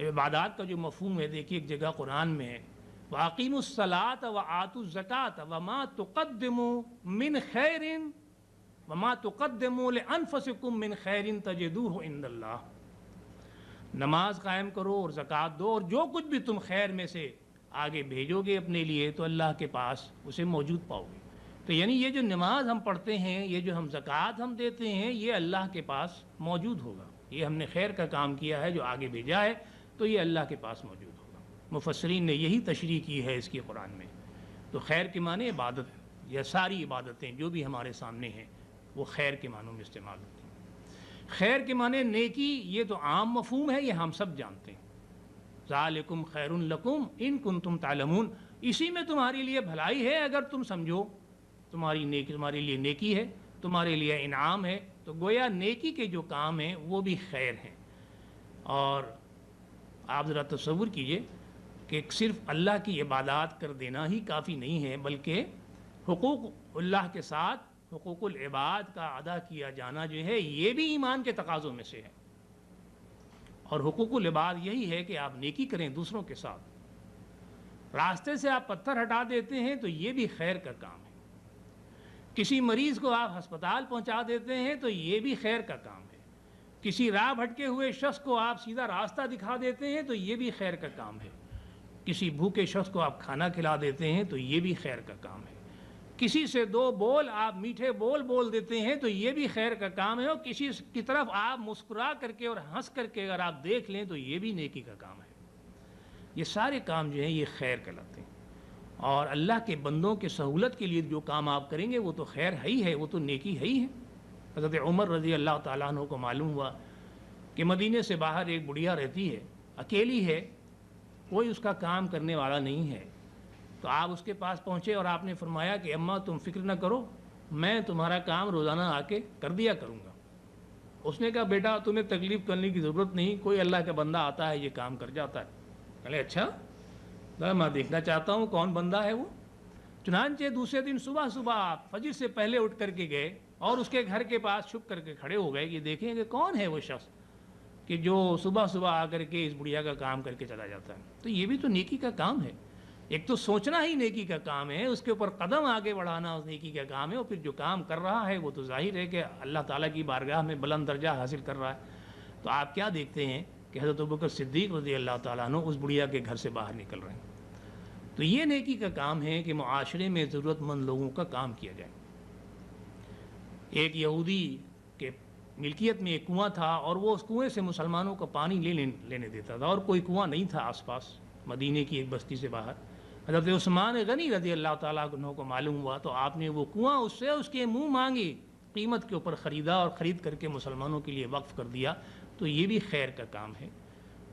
عبادات کا جو مفہوم ہے دیکھیے ایک جگہ قرآن میں ہے وَأَقِيمُوا الصَّلَاةَ وَآتُوا الزَّكَاةَ وَمَا تُقَدِّمُوا مِنْ خَيْرٍ وَمَا تُقَدِّمُوا لِأَنفُسِكُم مِّنْ خَيْرٍ تَجِدُوهُ عِندَ اللَّهِ. نماز قائم کرو اور زکوٰۃ دو، اور جو کچھ بھی تم خیر میں سے آگے بھیجو گے اپنے لیے تو اللہ کے پاس اسے موجود پاؤ گے. تو یعنی یہ جو نماز ہم پڑھتے ہیں، یہ جو ہم زکوٰۃ ہم دیتے ہیں، یہ اللہ کے پاس موجود ہوگا. یہ ہم نے خیر کا کام کیا ہے جو آگے بھیجا ہے تو یہ اللہ کے پاس موجود ہوگا. مفسرین نے یہی تشریح کی ہے اس کی قرآن میں. تو خیر کے معنی عبادت، یا ساری عبادتیں جو بھی ہمارے سامنے ہیں وہ خیر کے معنوں میں استعمال ہوتی ہیں. خیر کے معنی نیکی، یہ تو عام مفہوم ہے، یہ ہم سب جانتے ہیں. ذالکم خیر لکم ان کنتم تعلمون، اسی میں تمہاری لیے بھلائی ہے اگر تم سمجھو. تمہارے لیے نیکی ہے، تمہارے لیے انعام ہے. تو گویا نیکی کے جو کام ہیں وہ بھی خیر ہیں. اور آپ ذرا تصور کیجئے کہ صرف اللہ کی عبادات کر دینا ہی کافی نہیں ہے، بلکہ حقوق اللہ کے ساتھ حقوق العباد کا ادا کیا جانا جو ہے یہ بھی ایمان کے تقاضوں میں سے ہے. اور حقوق العباد یہی ہے کہ آپ نیکی کریں دوسروں کے ساتھ. راستے سے آپ پتھر ہٹا دیتے ہیں تو یہ بھی خیر کا کام ہے. کسی مریض کو آپ ہسپتال پہنچا دیتے ہیں تو یہ بھی خیر کا کام ہے. کسی راہ بھٹکے ہوئے شخص کو آپ سیدھا راستہ دکھا دیتے ہیں تو یہ بھی خیر کا کام ہے. کسی بھوکے شخص کو آپ کھانا کھلا دیتے ہیں تو یہ بھی خیر کا کام ہے. کسی سے 2 بول آپ میٹھے بول دیتے ہیں تو یہ بھی خیر کا کام ہے. اور کسی کی طرف آپ مسکرا کر کے اور ہنس کر کے اگر آپ دیکھ لیں تو یہ بھی نیکی کا کام ہے. یہ سارے کام جو ہیں یہ خیر کہلاتے ہیں. اور اللہ کے بندوں کے سہولت کے لیے جو کام آپ کریں گے وہ تو خیر ہے ہی ہے، وہ تو نیکی ہے ہی ہے. حضرت عمر رضی اللہ تعالیٰ عنہ کو معلوم ہوا کہ مدینے سے باہر ایک بڑھیا رہتی ہے، اکیلی ہے، کوئی اس کا کام کرنے والا نہیں ہے. تو آپ اس کے پاس پہنچے اور آپ نے فرمایا کہ اماں تم فکر نہ کرو، میں تمہارا کام روزانہ آ کے کر دیا کروں گا. اس نے کہا بیٹا تمہیں تکلیف کرنے کی ضرورت نہیں، کوئی اللہ کا بندہ آتا ہے یہ کام کر جاتا ہے. کہے اچھا میں دیکھنا چاہتا ہوں کون بندہ ہے وہ. چنانچہ دوسرے دن صبح آپ فجر سے پہلے اٹھ کر کے گئے اور اس کے گھر کے پاس چھپ کر کے کھڑے ہو گئے کہ دیکھیں کہ کون ہے وہ شخص کہ جو صبح آ کر کے اس بڑھیا کا کام کر کے چلا جاتا ہے. تو یہ بھی تو نیکی کا کام ہے. ایک تو سوچنا ہی نیکی کا کام ہے، اس کے اوپر قدم آگے بڑھانا اس نیکی کا کام ہے، اور پھر جو کام کر رہا ہے وہ تو ظاہر ہے کہ اللہ تعالیٰ کی بارگاہ میں بلند درجہ حاصل کر رہا ہے. تو آپ کیا دیکھتے ہیں کہ حضرت ابوبکر صدیق رضی اللہ تعالیٰ عنہ اس بڑھیا کے گھر سے باہر نکل رہے ہیں. تو یہ نیکی کا کام ہے کہ معاشرے میں ضرورت مند لوگوں کا کام کیا جائے. ایک یہودی کے ملکیت میں ایک کنواں تھا اور وہ اس کنویں سے مسلمانوں کو پانی لینے دیتا تھا، اور کوئی کنواں نہیں تھا آس پاس مدینے کی ایک بستی سے باہر. حضرت عثمان غنی رضی اللہ تعالیٰ عنہ کو معلوم ہوا تو آپ نے وہ کنواں اس سے اس کے منہ مانگی قیمت کے اوپر خریدا اور خرید کر کے مسلمانوں کے لیے وقف کر دیا. تو یہ بھی خیر کا کام ہے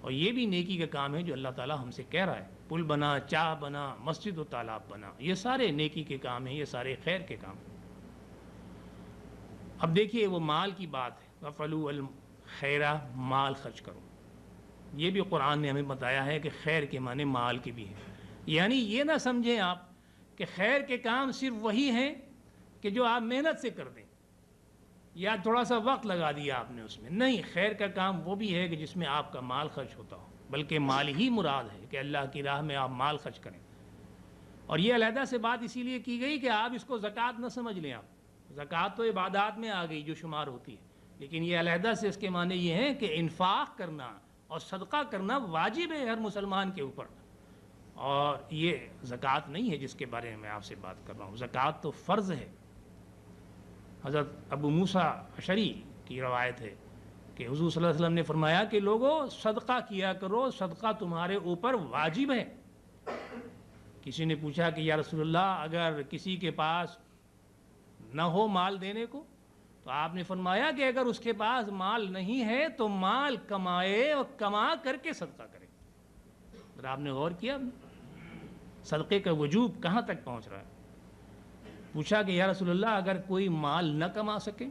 اور یہ بھی نیکی کا کام ہے جو اللہ تعالیٰ ہم سے کہہ رہا ہے. پل بنا، چاہ بنا، مسجد و تالاب بنا، یہ سارے نیکی کے کام ہیں، یہ سارے خیر کے کام ہیں. اب دیکھیے وہ مال کی بات ہے، وَفْعَلُوا الْخَيْرَ، مال خرچ کرو. یہ بھی قرآن نے ہمیں بتایا ہے کہ خیر کے معنی مال کے بھی ہیں. یعنی یہ نہ سمجھیں آپ کہ خیر کے کام صرف وہی ہیں کہ جو آپ محنت سے کر دیں. یا تھوڑا سا وقت لگا دیا آپ نے اس میں. نہیں، خیر کا کام وہ بھی ہے کہ جس میں آپ کا مال خرچ ہوتا ہو، بلکہ مال ہی مراد ہے کہ اللہ کی راہ میں آپ مال خرچ کریں. اور یہ علیحدہ سے بات اسی لیے کی گئی کہ آپ اس کو زکوٰۃ نہ سمجھ لیں. آپ زکوٰۃ تو عبادات میں آ گئی جو شمار ہوتی ہے، لیکن یہ علیحدہ سے اس کے معنی یہ ہیں کہ انفاق کرنا اور صدقہ کرنا واجب ہے ہر مسلمان کے اوپر. اور یہ زکوٰۃ نہیں ہے جس کے بارے میں میں آپ سے بات کر رہا ہوں. زکوٰۃ تو فرض ہے. حضرت ابو موسیٰ اشعری کی روایت ہے کہ حضور صلی اللہ علیہ وسلم نے فرمایا کہ لوگوں صدقہ کیا کرو، صدقہ تمہارے اوپر واجب ہے. کسی نے پوچھا کہ یا رسول اللہ اگر کسی کے پاس نہ ہو مال دینے کو؟ تو آپ نے فرمایا کہ اگر اس کے پاس مال نہیں ہے تو مال کمائے اور کما کر کے صدقہ کرے. ذرا آپ نے غور کیا صدقے کا وجوب کہاں تک پہنچ رہا ہے؟ پوچھا کہ یا رسول اللہ اگر کوئی مال نہ کما سکے؟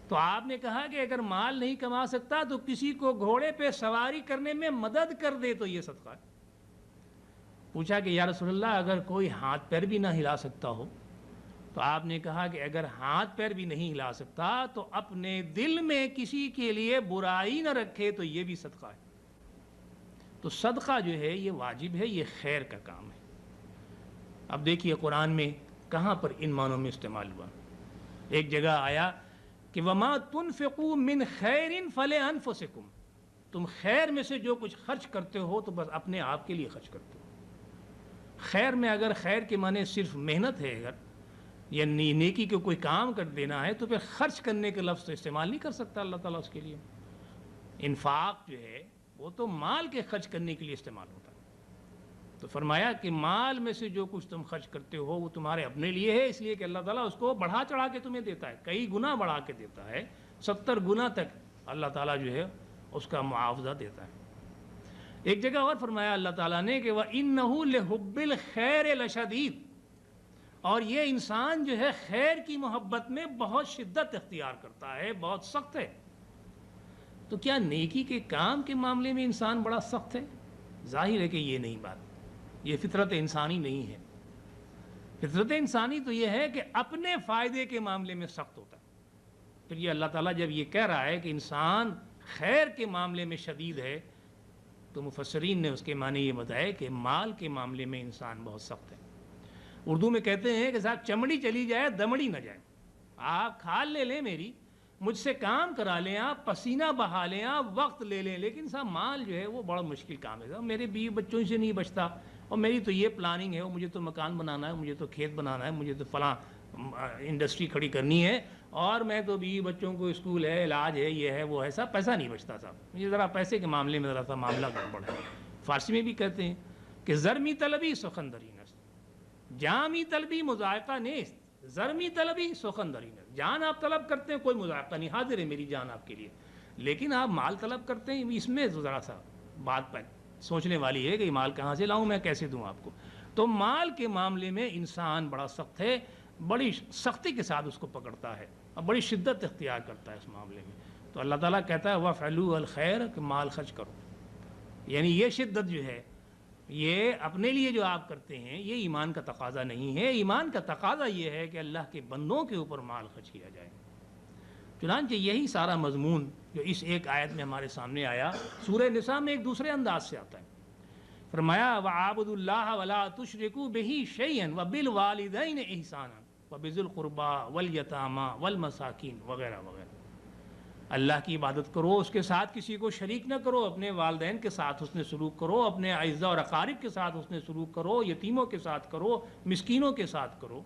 تو آپ نے کہا کہ اگر مال نہیں کما سکتا تو کسی کو گھوڑے پہ سواری کرنے میں مدد کر دے تو یہ صدقہ ہے. پوچھا کہ یا رسول اللہ اگر کوئی ہاتھ پیر بھی نہ ہلا سکتا ہو؟ تو آپ نے کہا کہ اگر ہاتھ پیر بھی نہیں ہلا سکتا تو اپنے دل میں کسی کے لیے برائی نہ رکھے تو یہ بھی صدقہ ہے. تو صدقہ جو ہے یہ واجب ہے، یہ خیر کا کام ہے. اب دیکھیے قرآن میں کہاں پر ان معنوں میں استعمال ہوا. ایک جگہ آیا کہ وَمَا تُنْفِقُوا مِنْ خَيْرٍ فَلِأَنفُسِكُمْ، تم خیر میں سے جو کچھ خرچ کرتے ہو تو بس اپنے آپ کے لیے خرچ کرتے ہو. خیر میں اگر خیر کے معنی صرف محنت ہے اگر یا نیکی کو کوئی کام کر دینا ہے تو پھر خرچ کرنے کے لفظ تو استعمال نہیں کر سکتا اللہ تعالیٰ اس کے لیے. انفاق جو ہے وہ تو مال کے خرچ کرنے کے لیے استعمال ہوتا ہے. تو فرمایا کہ مال میں سے جو کچھ تم خرچ کرتے ہو وہ تمہارے اپنے لیے ہے، اس لیے کہ اللہ تعالیٰ اس کو بڑھا چڑھا کے تمہیں دیتا ہے، کئی گنا بڑھا کے دیتا ہے، 70 گنا تک اللہ تعالیٰ جو ہے اس کا معاوضہ دیتا ہے. ایک جگہ اور فرمایا اللہ تعالیٰ نے کہ وَإِنَّهُ لِحُبِّ الْخَيْرِ لَشَدِيدٌ، اور یہ انسان جو ہے خیر کی محبت میں بہت شدت اختیار کرتا ہے، بہت سخت ہے. تو کیا نیکی کے کام کے معاملے میں انسان بڑا سخت ہے؟ ظاہر ہے کہ یہ نہیں بات، یہ فطرت انسانی نہیں ہے. فطرت انسانی تو یہ ہے کہ اپنے فائدے کے معاملے میں سخت ہوتا ہے. پھر یہ اللہ تعالیٰ جب یہ کہہ رہا ہے کہ انسان خیر کے معاملے میں شدید ہے تو مفسرین نے اس کے معنی یہ بتائے کہ مال کے معاملے میں انسان بہت سخت ہے. اردو میں کہتے ہیں کہ صاحب چمڑی چلی جائے دمڑی نہ جائے. آپ کھال لے لیں میری، مجھ سے کام کرا لیں، آپ پسینہ بہا لیں، آپ وقت لے لیں، لیکن صاحب مال جو ہے وہ بڑا مشکل کام ہے. صاحب میرے بیوی بچوں سے نہیں بچتا، اور میری تو یہ پلاننگ ہے، مجھے تو مکان بنانا ہے، مجھے تو کھیت بنانا ہے، مجھے تو فلاں انڈسٹری کھڑی کرنی ہے، اور میں تو بیوی بچوں کو اسکول ہے، علاج ہے، یہ ہے وہ ہے، صاحب پیسہ نہیں بچتا. صاحب مجھے ذرا پیسے کے معاملے میں ذرا سا معاملہ گڑبڑ ہے. فارسی میں بھی کہتے ہیں کہ زرمی طلبی سخندری نست، جامی طلبی مذائقہ نیست، زرمی طلبی سخندری نست. جان آپ طلب کرتے ہیں کوئی مذائقہ نہیں، حاضر ہے میری جان آپ کے لیے، لیکن آپ مال طلب کرتے ہیں، اس میں ذرا سا بات پر سوچنے والی ہے کہ یہ مال کہاں سے لاؤں، میں کیسے دوں آپ کو. تو مال کے معاملے میں انسان بڑا سخت ہے، بڑی سختی کے ساتھ اس کو پکڑتا ہے اور بڑی شدت اختیار کرتا ہے اس معاملے میں. تو اللہ تعالیٰ کہتا ہے وَفْعَلُوا الْخَيْرَ، کہ مال خرچ کرو. یعنی یہ شدت جو ہے یہ اپنے لیے جو آپ کرتے ہیں یہ ایمان کا تقاضا نہیں ہے. ایمان کا تقاضا یہ ہے کہ اللہ کے بندوں کے اوپر مال خرچ کیا جائے. چنانچہ یہی سارا مضمون جو اس ایک آیت میں ہمارے سامنے آیا سورہ نساء میں ایک دوسرے انداز سے آتا ہے. فرمایا وَعَابُدُوا اللَّهَ وَلَا تُشْرِكُوا بِهِ شَيْئًا وَبِالْوَالِدَيْنِ إِحْسَانًا وَبِذِي الْقُرْبَىٰ وَالْيَتَامَىٰ وَالْمَسَاكِينِ وغیرہ وغیرہ. اللہ کی عبادت کرو، اس کے ساتھ کسی کو شریک نہ کرو، اپنے والدین کے ساتھ حسن سلوک کرو، اپنے اعزاء اور اقارب کے ساتھ حسن سلوک کرو، یتیموں کے ساتھ کرو، مسکینوں کے ساتھ کرو،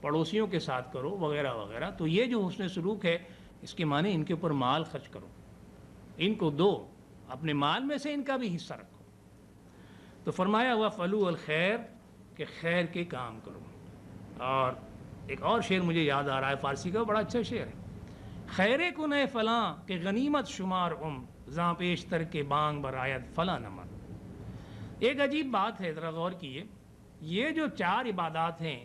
پڑوسیوں کے ساتھ کرو وغیرہ وغیرہ. تو یہ جو حسن سلوک ہے اس کے معنی ان کے اوپر مال خرچ کرو، ان کو دو، اپنے مال میں سے ان کا بھی حصہ رکھو. تو فرمایا وَفْعَلُوا الْخَيْرَ، کہ خیر کے کام کرو. اور ایک اور شعر مجھے یاد آ رہا ہے فارسی کا، بڑا اچھا شعر ہے. خیر کن ہے فلاں کہ غنیمت شمار زاں پیشتر کے بانگ برایت فلاں نمر. ایک عجیب بات ہے، ذرا غور کیے. یہ جو 4 عبادات ہیں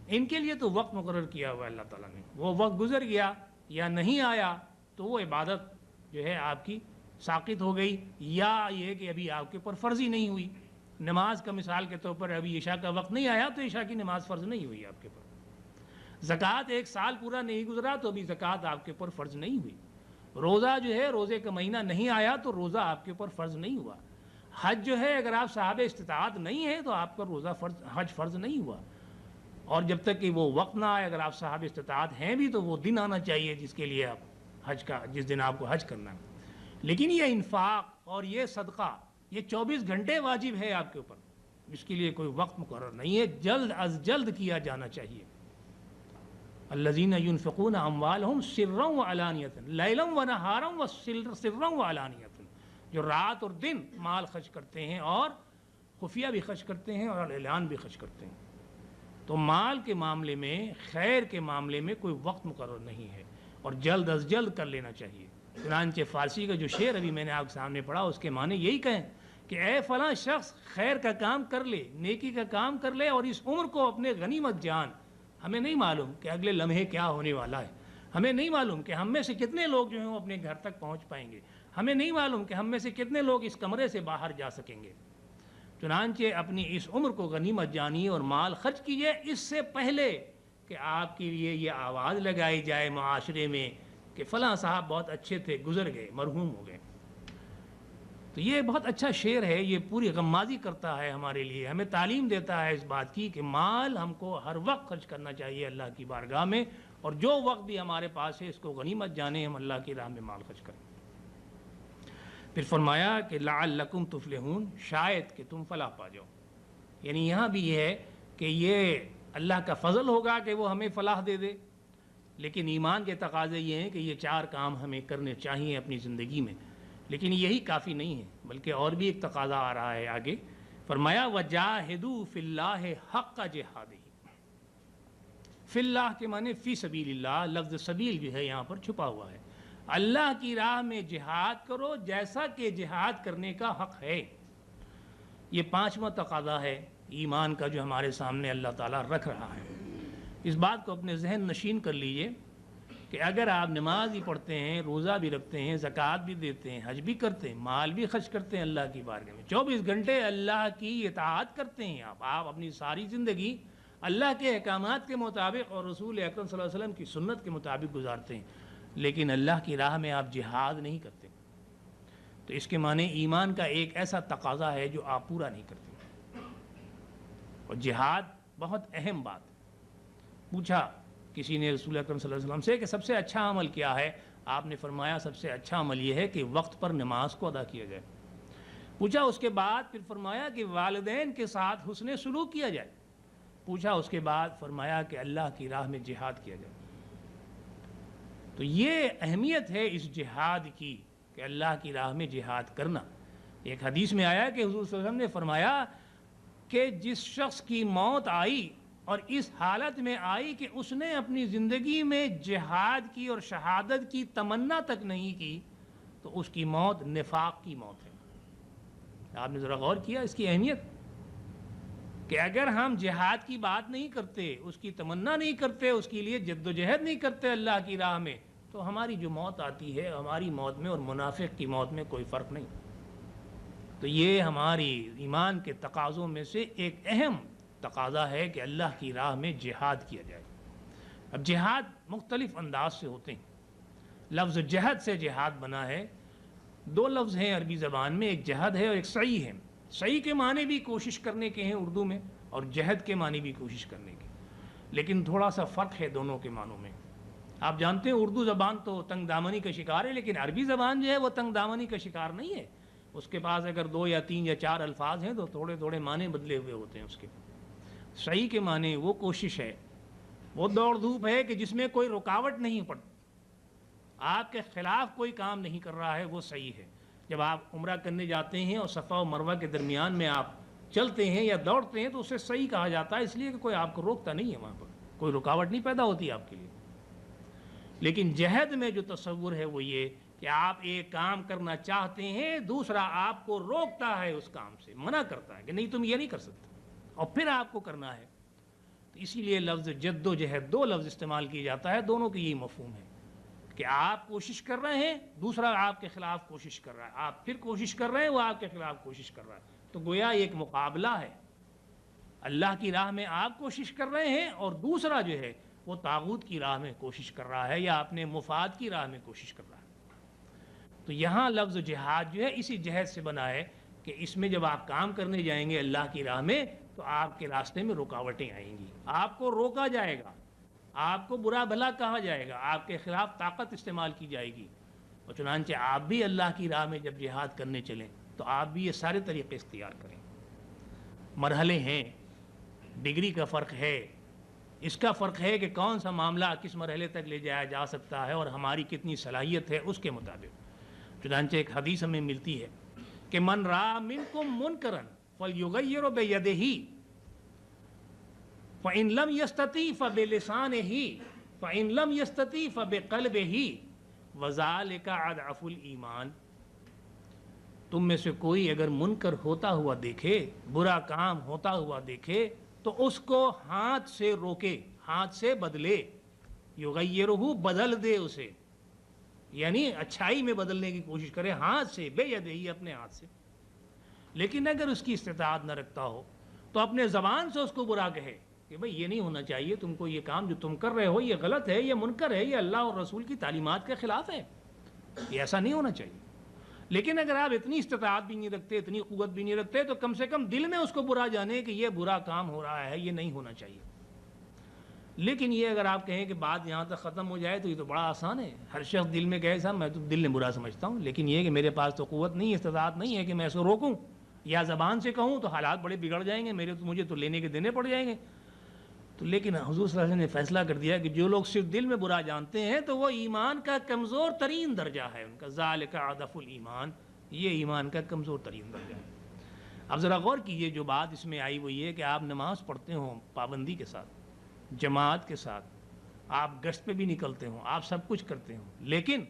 ان کے لیے تو وقت مقرر کیا ہوا ہے اللہ تعالیٰ نے. وہ وقت گزر گیا یا نہیں آیا تو وہ عبادت جو ہے آپ کی ساقط ہو گئی، یا یہ کہ ابھی آپ کے اوپر فرض ہی نہیں ہوئی. نماز کا مثال کے طور پر ابھی عشاء کا وقت نہیں آیا تو عشاء کی نماز فرض نہیں ہوئی آپ کے اوپر. زکوٰۃ ایک سال پورا نہیں گزرا تو ابھی زکوٰۃ آپ کے اوپر فرض نہیں ہوئی. روزہ جو ہے روزے کا مہینہ نہیں آیا تو روزہ آپ کے اوپر فرض نہیں ہوا. حج جو ہے اگر آپ صاحب استطاعت نہیں ہیں تو آپ کا روزہ حج فرض نہیں ہوا. اور جب تک کہ وہ وقت نہ آئے اگر آپ صاحب استطاعت ہیں بھی تو وہ دن آنا چاہیے جس کے لیے آپ جس دن آپ کو حج کرنا ہے. لیکن یہ انفاق اور یہ صدقہ یہ 24 گھنٹے واجب ہے آپ کے اوپر. اس کے لیے کوئی وقت مقرر نہیں ہے، جلد از جلد کیا جانا چاہیے. الذین ينفقون اموالهم سرا وعلانیۃ لیلا ونہارا وسرا وعلانیۃ، جو رات اور دن مال خرچ کرتے ہیں اور خفیہ بھی خرچ کرتے ہیں اور اعلان بھی خرچ کرتے ہیں. تو مال کے معاملے میں، خیر کے معاملے میں کوئی وقت مقرر نہیں ہے اور جلد از جلد کر لینا چاہیے. چنانچہ فارسی کا جو شعر ابھی میں نے آپ کے سامنے پڑھا اس کے معنی یہی کہیں کہ اے فلاں شخص خیر کا کام کر لے، نیکی کا کام کر لے اور اس عمر کو اپنے غنیمت جان. ہمیں نہیں معلوم کہ اگلے لمحے کیا ہونے والا ہے، ہمیں نہیں معلوم کہ ہم میں سے کتنے لوگ جو ہیں وہ اپنے گھر تک پہنچ پائیں گے، ہمیں نہیں معلوم کہ ہم میں سے کتنے لوگ اس کمرے سے باہر جا سکیں گے. چنانچہ اپنی اس عمر کو غنیمت جانیے اور مال خرچ کیجیے اس سے پہلے کہ آپ کے لیے یہ آواز لگائی جائے معاشرے میں کہ فلاں صاحب بہت اچھے تھے، گزر گئے، مرحوم ہو گئے. تو یہ بہت اچھا شعر ہے، یہ پوری غمازی کرتا ہے ہمارے لیے، ہمیں تعلیم دیتا ہے اس بات کی کہ مال ہم کو ہر وقت خرچ کرنا چاہیے اللہ کی بارگاہ میں، اور جو وقت بھی ہمارے پاس ہے اس کو غنیمت جانے ہم اللہ کی راہ میں مال خرچ کریں. پھر فرمایا کہ لعلکم تفلحون، شاید کہ تم فلاح پا جاؤ. یعنی یہاں بھی یہ ہے کہ یہ اللہ کا فضل ہوگا کہ وہ ہمیں فلاح دے دے، لیکن ایمان کے تقاضے یہ ہیں کہ یہ 4 کام ہمیں کرنے چاہیے اپنی زندگی میں. لیکن یہی کافی نہیں ہے بلکہ اور بھی ایک تقاضا آ رہا ہے آگے. فرمایا وجاہدوا فی اللہ حق جہادہ. فی اللہ کے معنی فی سبیل اللہ، لفظ سبیل جو ہے یہاں پر چھپا ہوا ہے. اللہ کی راہ میں جہاد کرو جیسا کہ جہاد کرنے کا حق ہے. یہ 5واں تقاضا ہے ایمان کا جو ہمارے سامنے اللہ تعالیٰ رکھ رہا ہے. اس بات کو اپنے ذہن نشین کر لیجئے کہ اگر آپ نماز بھی پڑھتے ہیں، روزہ بھی رکھتے ہیں، زکوٰۃ بھی دیتے ہیں، حج بھی کرتے ہیں، مال بھی خرچ کرتے ہیں اللہ کی بارگاہ میں، 24 گھنٹے اللہ کی اطاعت کرتے ہیں، آپ اپنی ساری زندگی اللہ کے احکامات کے مطابق اور رسول اکرم صلی اللہ علیہ وسلم کی سنت کے مطابق گزارتے ہیں، لیکن اللہ کی راہ میں آپ جہاد نہیں کرتے، تو اس کے معنی ایمان کا ایک ایسا تقاضا ہے جو آپ پورا نہیں کرتے. اور جہاد بہت اہم بات. پوچھا کسی نے رسول اکرم صلی اللہ علیہ وسلم سے کہ سب سے اچھا عمل کیا ہے؟ آپ نے فرمایا سب سے اچھا عمل یہ ہے کہ وقت پر نماز کو ادا کیا جائے. پوچھا اس کے بعد پھر فرمایا کہ والدین کے ساتھ حسن سلوک کیا جائے. پوچھا اس کے بعد فرمایا کہ اللہ کی راہ میں جہاد کیا جائے. تو یہ اہمیت ہے اس جہاد کی کہ اللہ کی راہ میں جہاد کرنا. ایک حدیث میں آیا کہ حضور صلی اللہ علیہ وسلم نے فرمایا کہ جس شخص کی موت آئی اور اس حالت میں آئی کہ اس نے اپنی زندگی میں جہاد کی اور شہادت کی تمنا تک نہیں کی تو اس کی موت نفاق کی موت ہے. آپ نے ذرا غور کیا اس کی اہمیت کہ اگر ہم جہاد کی بات نہیں کرتے، اس کی تمنا نہیں کرتے، اس کے لیے جد و جہد نہیں کرتے اللہ کی راہ میں، تو ہماری جو موت آتی ہے ہماری موت میں اور منافق کی موت میں کوئی فرق نہیں. تو یہ ہماری ایمان کے تقاضوں میں سے ایک اہم تقاضا ہے کہ اللہ کی راہ میں جہاد کیا جائے. اب جہاد مختلف انداز سے ہوتے ہیں. لفظ جہد سے جہاد بنا ہے. 2 لفظ ہیں عربی زبان میں، ایک جہد ہے اور ایک سعی ہے. سعی کے معنی بھی کوشش کرنے کے ہیں اردو میں، اور جہد کے معنی بھی کوشش کرنے کے، لیکن تھوڑا سا فرق ہے دونوں کے معنوں میں. آپ جانتے ہیں اردو زبان تو تنگ دامنی کا شکار ہے، لیکن عربی زبان جو ہے وہ تنگ دامنی کا شکار نہیں ہے. اس کے پاس اگر 2 یا 3 یا 4 الفاظ ہیں تو تھوڑے تھوڑے معنی بدلے ہوئے ہوتے ہیں اس کے. صحیح کے معنی وہ کوشش ہے، وہ دوڑ دھوپ ہے کہ جس میں کوئی رکاوٹ نہیں پڑتی، آپ کے خلاف کوئی کام نہیں کر رہا ہے، وہ صحیح ہے. جب آپ عمرہ کرنے جاتے ہیں اور صفا و مروہ کے درمیان میں آپ چلتے ہیں یا دوڑتے ہیں تو اسے صحیح کہا جاتا ہے، اس لیے کہ کوئی آپ کو روکتا نہیں ہے، وہاں پر کوئی رکاوٹ نہیں پیدا ہوتی آپ کے لیے. لیکن جہد میں جو تصور ہے وہ یہ کہ آپ ایک کام کرنا چاہتے ہیں، دوسرا آپ کو روکتا ہے اس کام سے، منع کرتا ہے کہ نہیں تم یہ نہیں کر سکتے، اور پھر آپ کو کرنا ہے. تو اسی لیے لفظ جد و جہد 2 لفظ استعمال کیا جاتا ہے، دونوں کی یہی مفہوم ہے کہ آپ کوشش کر رہے ہیں، دوسرا آپ کے خلاف کوشش کر رہا ہے، آپ پھر کوشش کر رہے ہیں، وہ آپ کے خلاف کوشش کر رہا ہے. تو گویا ایک مقابلہ ہے. اللہ کی راہ میں آپ کوشش کر رہے ہیں اور دوسرا جو ہے وہ طاغوت کی راہ میں کوشش کر رہا ہے یا اپنے مفاد کی راہ میں کوشش کر رہا ہے۔ تو یہاں لفظ جہاد جو ہے اسی جہد سے بنا ہے کہ اس میں جب آپ کام کرنے جائیں گے اللہ کی راہ میں تو آپ کے راستے میں رکاوٹیں آئیں گی، آپ کو روکا جائے گا، آپ کو برا بھلا کہا جائے گا، آپ کے خلاف طاقت استعمال کی جائے گی، اور چنانچہ آپ بھی اللہ کی راہ میں جب جہاد کرنے چلیں تو آپ بھی یہ سارے طریقے اختیار کریں۔ مرحلے ہیں، ڈگری کا فرق ہے، اس کا فرق ہے کہ کون سا معاملہ کس مرحلے تک لے جایا جا سکتا ہے اور ہماری کتنی صلاحیت ہے اس کے مطابق۔ چنانچہ ایک حدیث ہمیں ملتی ہے کہ من را منکم منکرا فلیغیر بیدہ فإن لم یستطع فبلسانہ فإن لم یستطع فبقلبہ وذالک اضعف الایمان۔ تم میں سے کوئی اگر منکر ہوتا ہوا دیکھے، برا کام ہوتا ہوا دیکھے تو اس کو ہاتھ سے روکے، ہاتھ سے بدلے، یغیرہ بدل دے اسے، یعنی اچھائی میں بدلنے کی کوشش کرے ہاتھ سے، بے یدہی اپنے ہاتھ سے۔ لیکن اگر اس کی استطاعت نہ رکھتا ہو تو اپنے زبان سے اس کو برا کہے کہ بھئی یہ نہیں ہونا چاہیے، تم کو یہ کام جو تم کر رہے ہو یہ غلط ہے، یہ منکر ہے، یہ اللہ اور رسول کی تعلیمات کے خلاف ہے، یہ ایسا نہیں ہونا چاہیے۔ لیکن اگر آپ اتنی استطاعت بھی نہیں رکھتے، اتنی قوت بھی نہیں رکھتے تو کم سے کم دل میں اس کو برا جانے کہ یہ برا کام ہو رہا ہے، یہ نہیں ہونا چاہیے۔ لیکن یہ اگر آپ کہیں کہ بات یہاں تک ختم ہو جائے تو یہ تو بڑا آسان ہے، ہر شخص دل میں کہے صاحب میں تو دل میں برا سمجھتا ہوں، لیکن یہ کہ میرے پاس تو قوت نہیں، استطاعت نہیں ہے کہ میں اس کو روکوں، یا زبان سے کہوں تو حالات بڑے بگڑ جائیں گے، مجھے تو لینے کے دینے پڑ جائیں گے۔ تو لیکن حضور صلی اللہ علیہ وسلم نے فیصلہ کر دیا کہ جو لوگ صرف دل میں برا جانتے ہیں تو وہ ایمان کا کمزور ترین درجہ ہے ان کا، ذالک اضعف الایمان، یہ ایمان کا کمزور ترین درجہ ہے۔ اب ذرا غور کیجئے، جو بات اس میں آئی وہ یہ کہ آپ نماز پڑھتے ہوں پابندی کے ساتھ، جماعت کے ساتھ، آپ گشت پہ بھی نکلتے ہوں، آپ سب کچھ کرتے ہوں، لیکن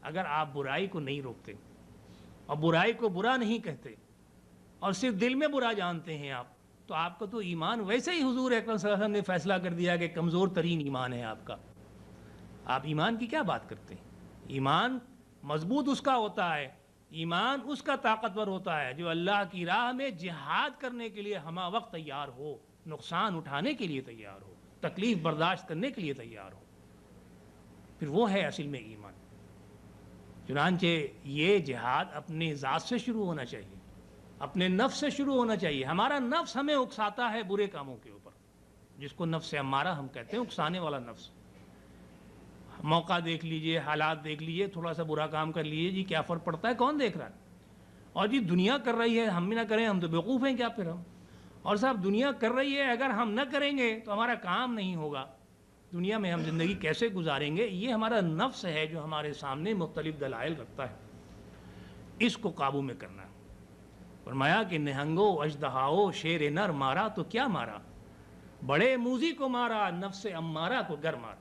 اگر آپ برائی کو نہیں روکتے اور برائی کو برا نہیں کہتے اور صرف دل میں برا جانتے ہیں آپ، تو آپ کا تو ایمان ویسے ہی حضور اکرم صلی اللہ علیہ وسلم نے فیصلہ کر دیا کہ کمزور ترین ایمان ہے آپ کا۔ آپ ایمان کی کیا بات کرتے ہیں؟ ایمان مضبوط اس کا ہوتا ہے، ایمان اس کا طاقتور ہوتا ہے جو اللہ کی راہ میں جہاد کرنے کے لیے ہمہ وقت تیار ہو، نقصان اٹھانے کے لیے تیار ہو، تکلیف برداشت کرنے کے لیے تیار ہو، پھر وہ ہے اصل میں ایمان۔ چنانچہ یہ جہاد اپنے ذات سے شروع ہونا چاہیے، اپنے نفس سے شروع ہونا چاہیے۔ ہمارا نفس ہمیں اکساتا ہے برے کاموں کے اوپر، جس کو نفس امارہ ہم کہتے ہیں، اکسانے والا نفس۔ موقع دیکھ لیجئے، حالات دیکھ لیجئے، تھوڑا سا برا کام کر لیجئے، جی کیا فرق پڑتا ہے، کون دیکھ رہا ہے؟ اور جی دنیا کر رہی ہے ہم بھی نہ کریں، ہم تو بیوقوف ہیں کیا پھر ہم؟ اور صاحب دنیا کر رہی ہے، اگر ہم نہ کریں گے تو ہمارا کام نہیں ہوگا، دنیا میں ہم زندگی کیسے گزاریں گے؟ یہ ہمارا نفس ہے جو ہمارے سامنے مختلف دلائل رکھتا ہے، اس کو قابو میں کرنا ہے۔ فرمایا کہ نہنگو اژدہاؤ شیر نر مارا تو کیا مارا، بڑے موذی کو مارا نفس امارہ کو گر مارا۔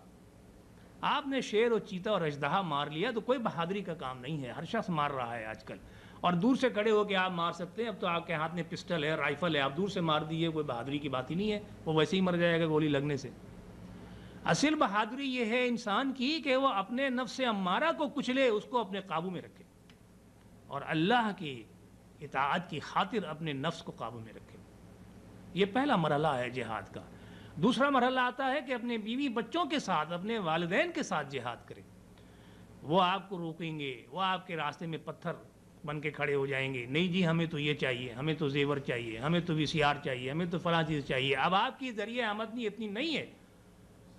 آپ نے شیر اور چیتا اور اژدہا مار لیا تو کوئی بہادری کا کام نہیں ہے، ہر شخص مار رہا ہے آج کل، اور دور سے کھڑے ہو کے آپ مار سکتے ہیں، اب تو آپ کے ہاتھ میں پسٹل ہے، رائفل ہے، آپ دور سے مار دیے، کوئی بہادری کی بات ہی نہیں ہے، وہ ویسے ہی مر جائے گا گولی لگنے سے۔ اصل بہادری یہ ہے انسان کی کہ وہ اپنے نفس امارہ کو کچلے، اس کو اپنے قابو میں رکھے، اور اللہ کی اطاعت کی خاطر اپنے نفس کو قابو میں رکھے۔ یہ پہلا مرحلہ ہے جہاد کا۔ دوسرا مرحلہ آتا ہے کہ اپنے بیوی بچوں کے ساتھ، اپنے والدین کے ساتھ جہاد کریں۔ وہ آپ کو روکیں گے، وہ آپ کے راستے میں پتھر بن کے کھڑے ہو جائیں گے، نہیں جی ہمیں تو یہ چاہیے، ہمیں تو زیور چاہیے، ہمیں تو VCR چاہیے، ہمیں تو فلاں چیز چاہیے۔ اب آپ کی ذریعہ آمدنی اتنی نہیں ہے،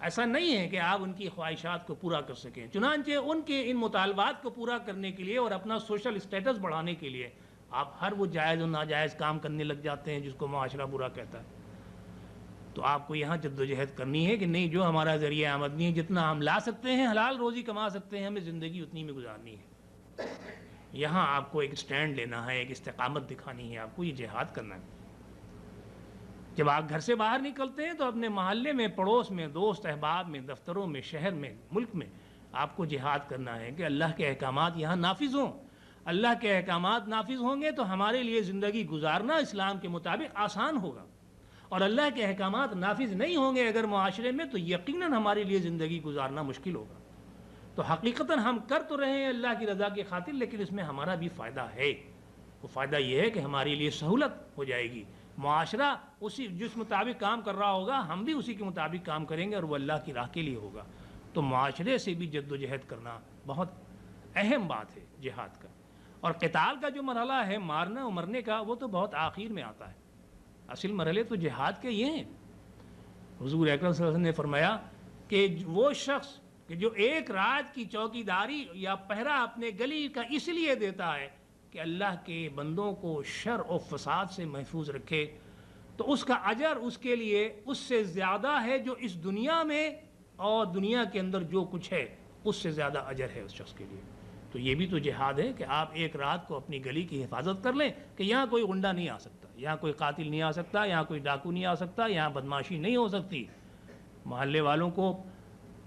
ایسا نہیں ہے کہ آپ ان کی خواہشات کو پورا کر سکیں، چنانچہ ان کے ان مطالبات کو پورا کرنے کے لیے اور اپنا سوشل اسٹیٹس بڑھانے کے لیے آپ ہر وہ جائز و ناجائز کام کرنے لگ جاتے ہیں جس کو معاشرہ برا کہتا ہے۔ تو آپ کو یہاں جدوجہد کرنی ہے کہ نہیں، جو ہمارا ذریعہ آمدنی ہے، جتنا ہم لا سکتے ہیں، حلال روزی کما سکتے ہیں، ہمیں زندگی اتنی میں گزارنی ہے۔ یہاں آپ کو ایک سٹینڈ لینا ہے، ایک استقامت دکھانی ہے، آپ کو یہ جہاد کرنا ہے۔ جب آپ گھر سے باہر نکلتے ہیں تو اپنے محلے میں، پڑوس میں، دوست احباب میں، دفتروں میں، شہر میں، ملک میں آپ کو جہاد کرنا ہے کہ اللہ کے احکامات یہاں نافذ ہوں۔ اللہ کے احکامات نافذ ہوں گے تو ہمارے لیے زندگی گزارنا اسلام کے مطابق آسان ہوگا، اور اللہ کے احکامات نافذ نہیں ہوں گے اگر معاشرے میں، تو یقیناً ہمارے لیے زندگی گزارنا مشکل ہوگا۔ تو حقیقتاً ہم کر تو رہے ہیں اللہ کی رضا کی خاطر، لیکن اس میں ہمارا بھی فائدہ ہے۔ وہ فائدہ یہ ہے کہ ہمارے لیے سہولت ہو جائے گی، معاشرہ اسی جس مطابق کام کر رہا ہوگا ہم بھی اسی کے مطابق کام کریں گے اور وہ اللہ کی راہ کے لیے ہوگا. تو معاشرے سے بھی جد و جہد کرنا بہت اہم بات ہے جہاد کا. اور قتال کا جو مرحلہ ہے مارنا و مرنے کا وہ تو بہت آخر میں آتا ہے. اصل مرحلے تو جہاد کے یہ ہیں. حضور اکرم صلی اللہ علیہ وسلم نے فرمایا کہ وہ شخص کہ جو ایک رات کی چوکی داری یا پہرا اپنے گلی کا اس لیے دیتا ہے کہ اللہ کے بندوں کو شر و فساد سے محفوظ رکھے تو اس کا اجر اس کے لیے اس سے زیادہ ہے جو اس دنیا میں اور دنیا کے اندر جو کچھ ہے اس سے زیادہ اجر ہے اس شخص کے لیے. تو یہ بھی تو جہاد ہے کہ آپ ایک رات کو اپنی گلی کی حفاظت کر لیں کہ یہاں کوئی غنڈہ نہیں آ سکتا, یہاں کوئی قاتل نہیں آ سکتا, یہاں کوئی ڈاکو نہیں آ سکتا, یہاں بدماشی نہیں ہو سکتی. محلے والوں کو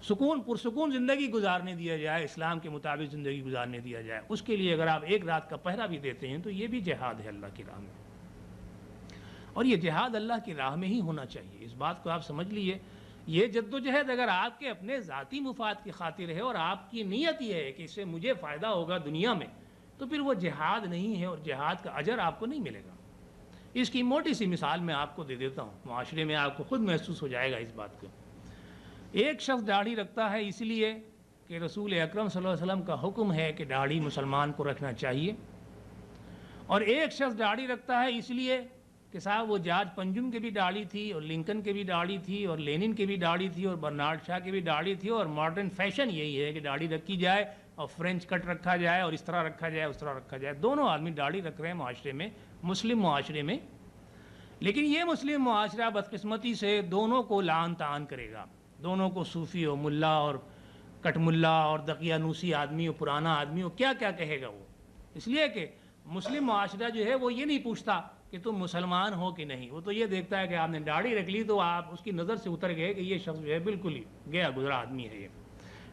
سکون پرسکون زندگی گزارنے دیا جائے, اسلام کے مطابق زندگی گزارنے دیا جائے. اس کے لیے اگر آپ ایک رات کا پہرا بھی دیتے ہیں تو یہ بھی جہاد ہے اللہ کی راہ میں. اور یہ جہاد اللہ کی راہ میں ہی ہونا چاہیے. اس بات کو آپ سمجھ لیجئے. یہ جد و جہد اگر آپ کے اپنے ذاتی مفاد کی خاطر ہے اور آپ کی نیت یہ ہے کہ اس سے مجھے فائدہ ہوگا دنیا میں, تو پھر وہ جہاد نہیں ہے اور جہاد کا اجر آپ کو نہیں ملے گا. اس کی موٹی سی مثال میں آپ کو دے دیتا ہوں, معاشرے میں آپ کو خود محسوس ہو جائے گا اس بات کو. ایک شخص داڑھی رکھتا ہے اس لیے کہ رسول اکرم صلی اللہ علیہ وسلم کا حکم ہے کہ داڑھی مسلمان کو رکھنا چاہیے, اور ایک شخص داڑھی رکھتا ہے اس لیے کہ صاحب وہ جارج پنجم کے بھی داڑھی تھی اور لنکن کے بھی داڑھی تھی اور لینن کے بھی داڑھی تھی اور برنارڈ شاہ کے بھی داڑھی تھی, اور ماڈرن فیشن یہی ہے کہ داڑھی رکھی جائے اور فرینچ کٹ رکھا جائے اور اس طرح رکھا جائے اس طرح رکھا جائے. دونوں آدمی داڑھی رکھ رہے ہیں معاشرے میں, مسلم معاشرے میں. لیکن یہ مسلم معاشرہ بدقسمتی سے دونوں کو لعن طعن کرے گا. دونوں کو صوفی اور ملا اور کٹ ملا اور دقیانوسی آدمی اور پرانا آدمی اور کیا کیا کہے گا وہ. اس لیے کہ مسلم معاشرہ جو ہے وہ یہ نہیں پوچھتا کہ تم مسلمان ہو کہ نہیں, وہ تو یہ دیکھتا ہے کہ آپ نے داڑھی رکھ لی تو آپ اس کی نظر سے اتر گئے کہ یہ شخص جو ہے بالکل ہی گیا گزرا آدمی ہے. یہ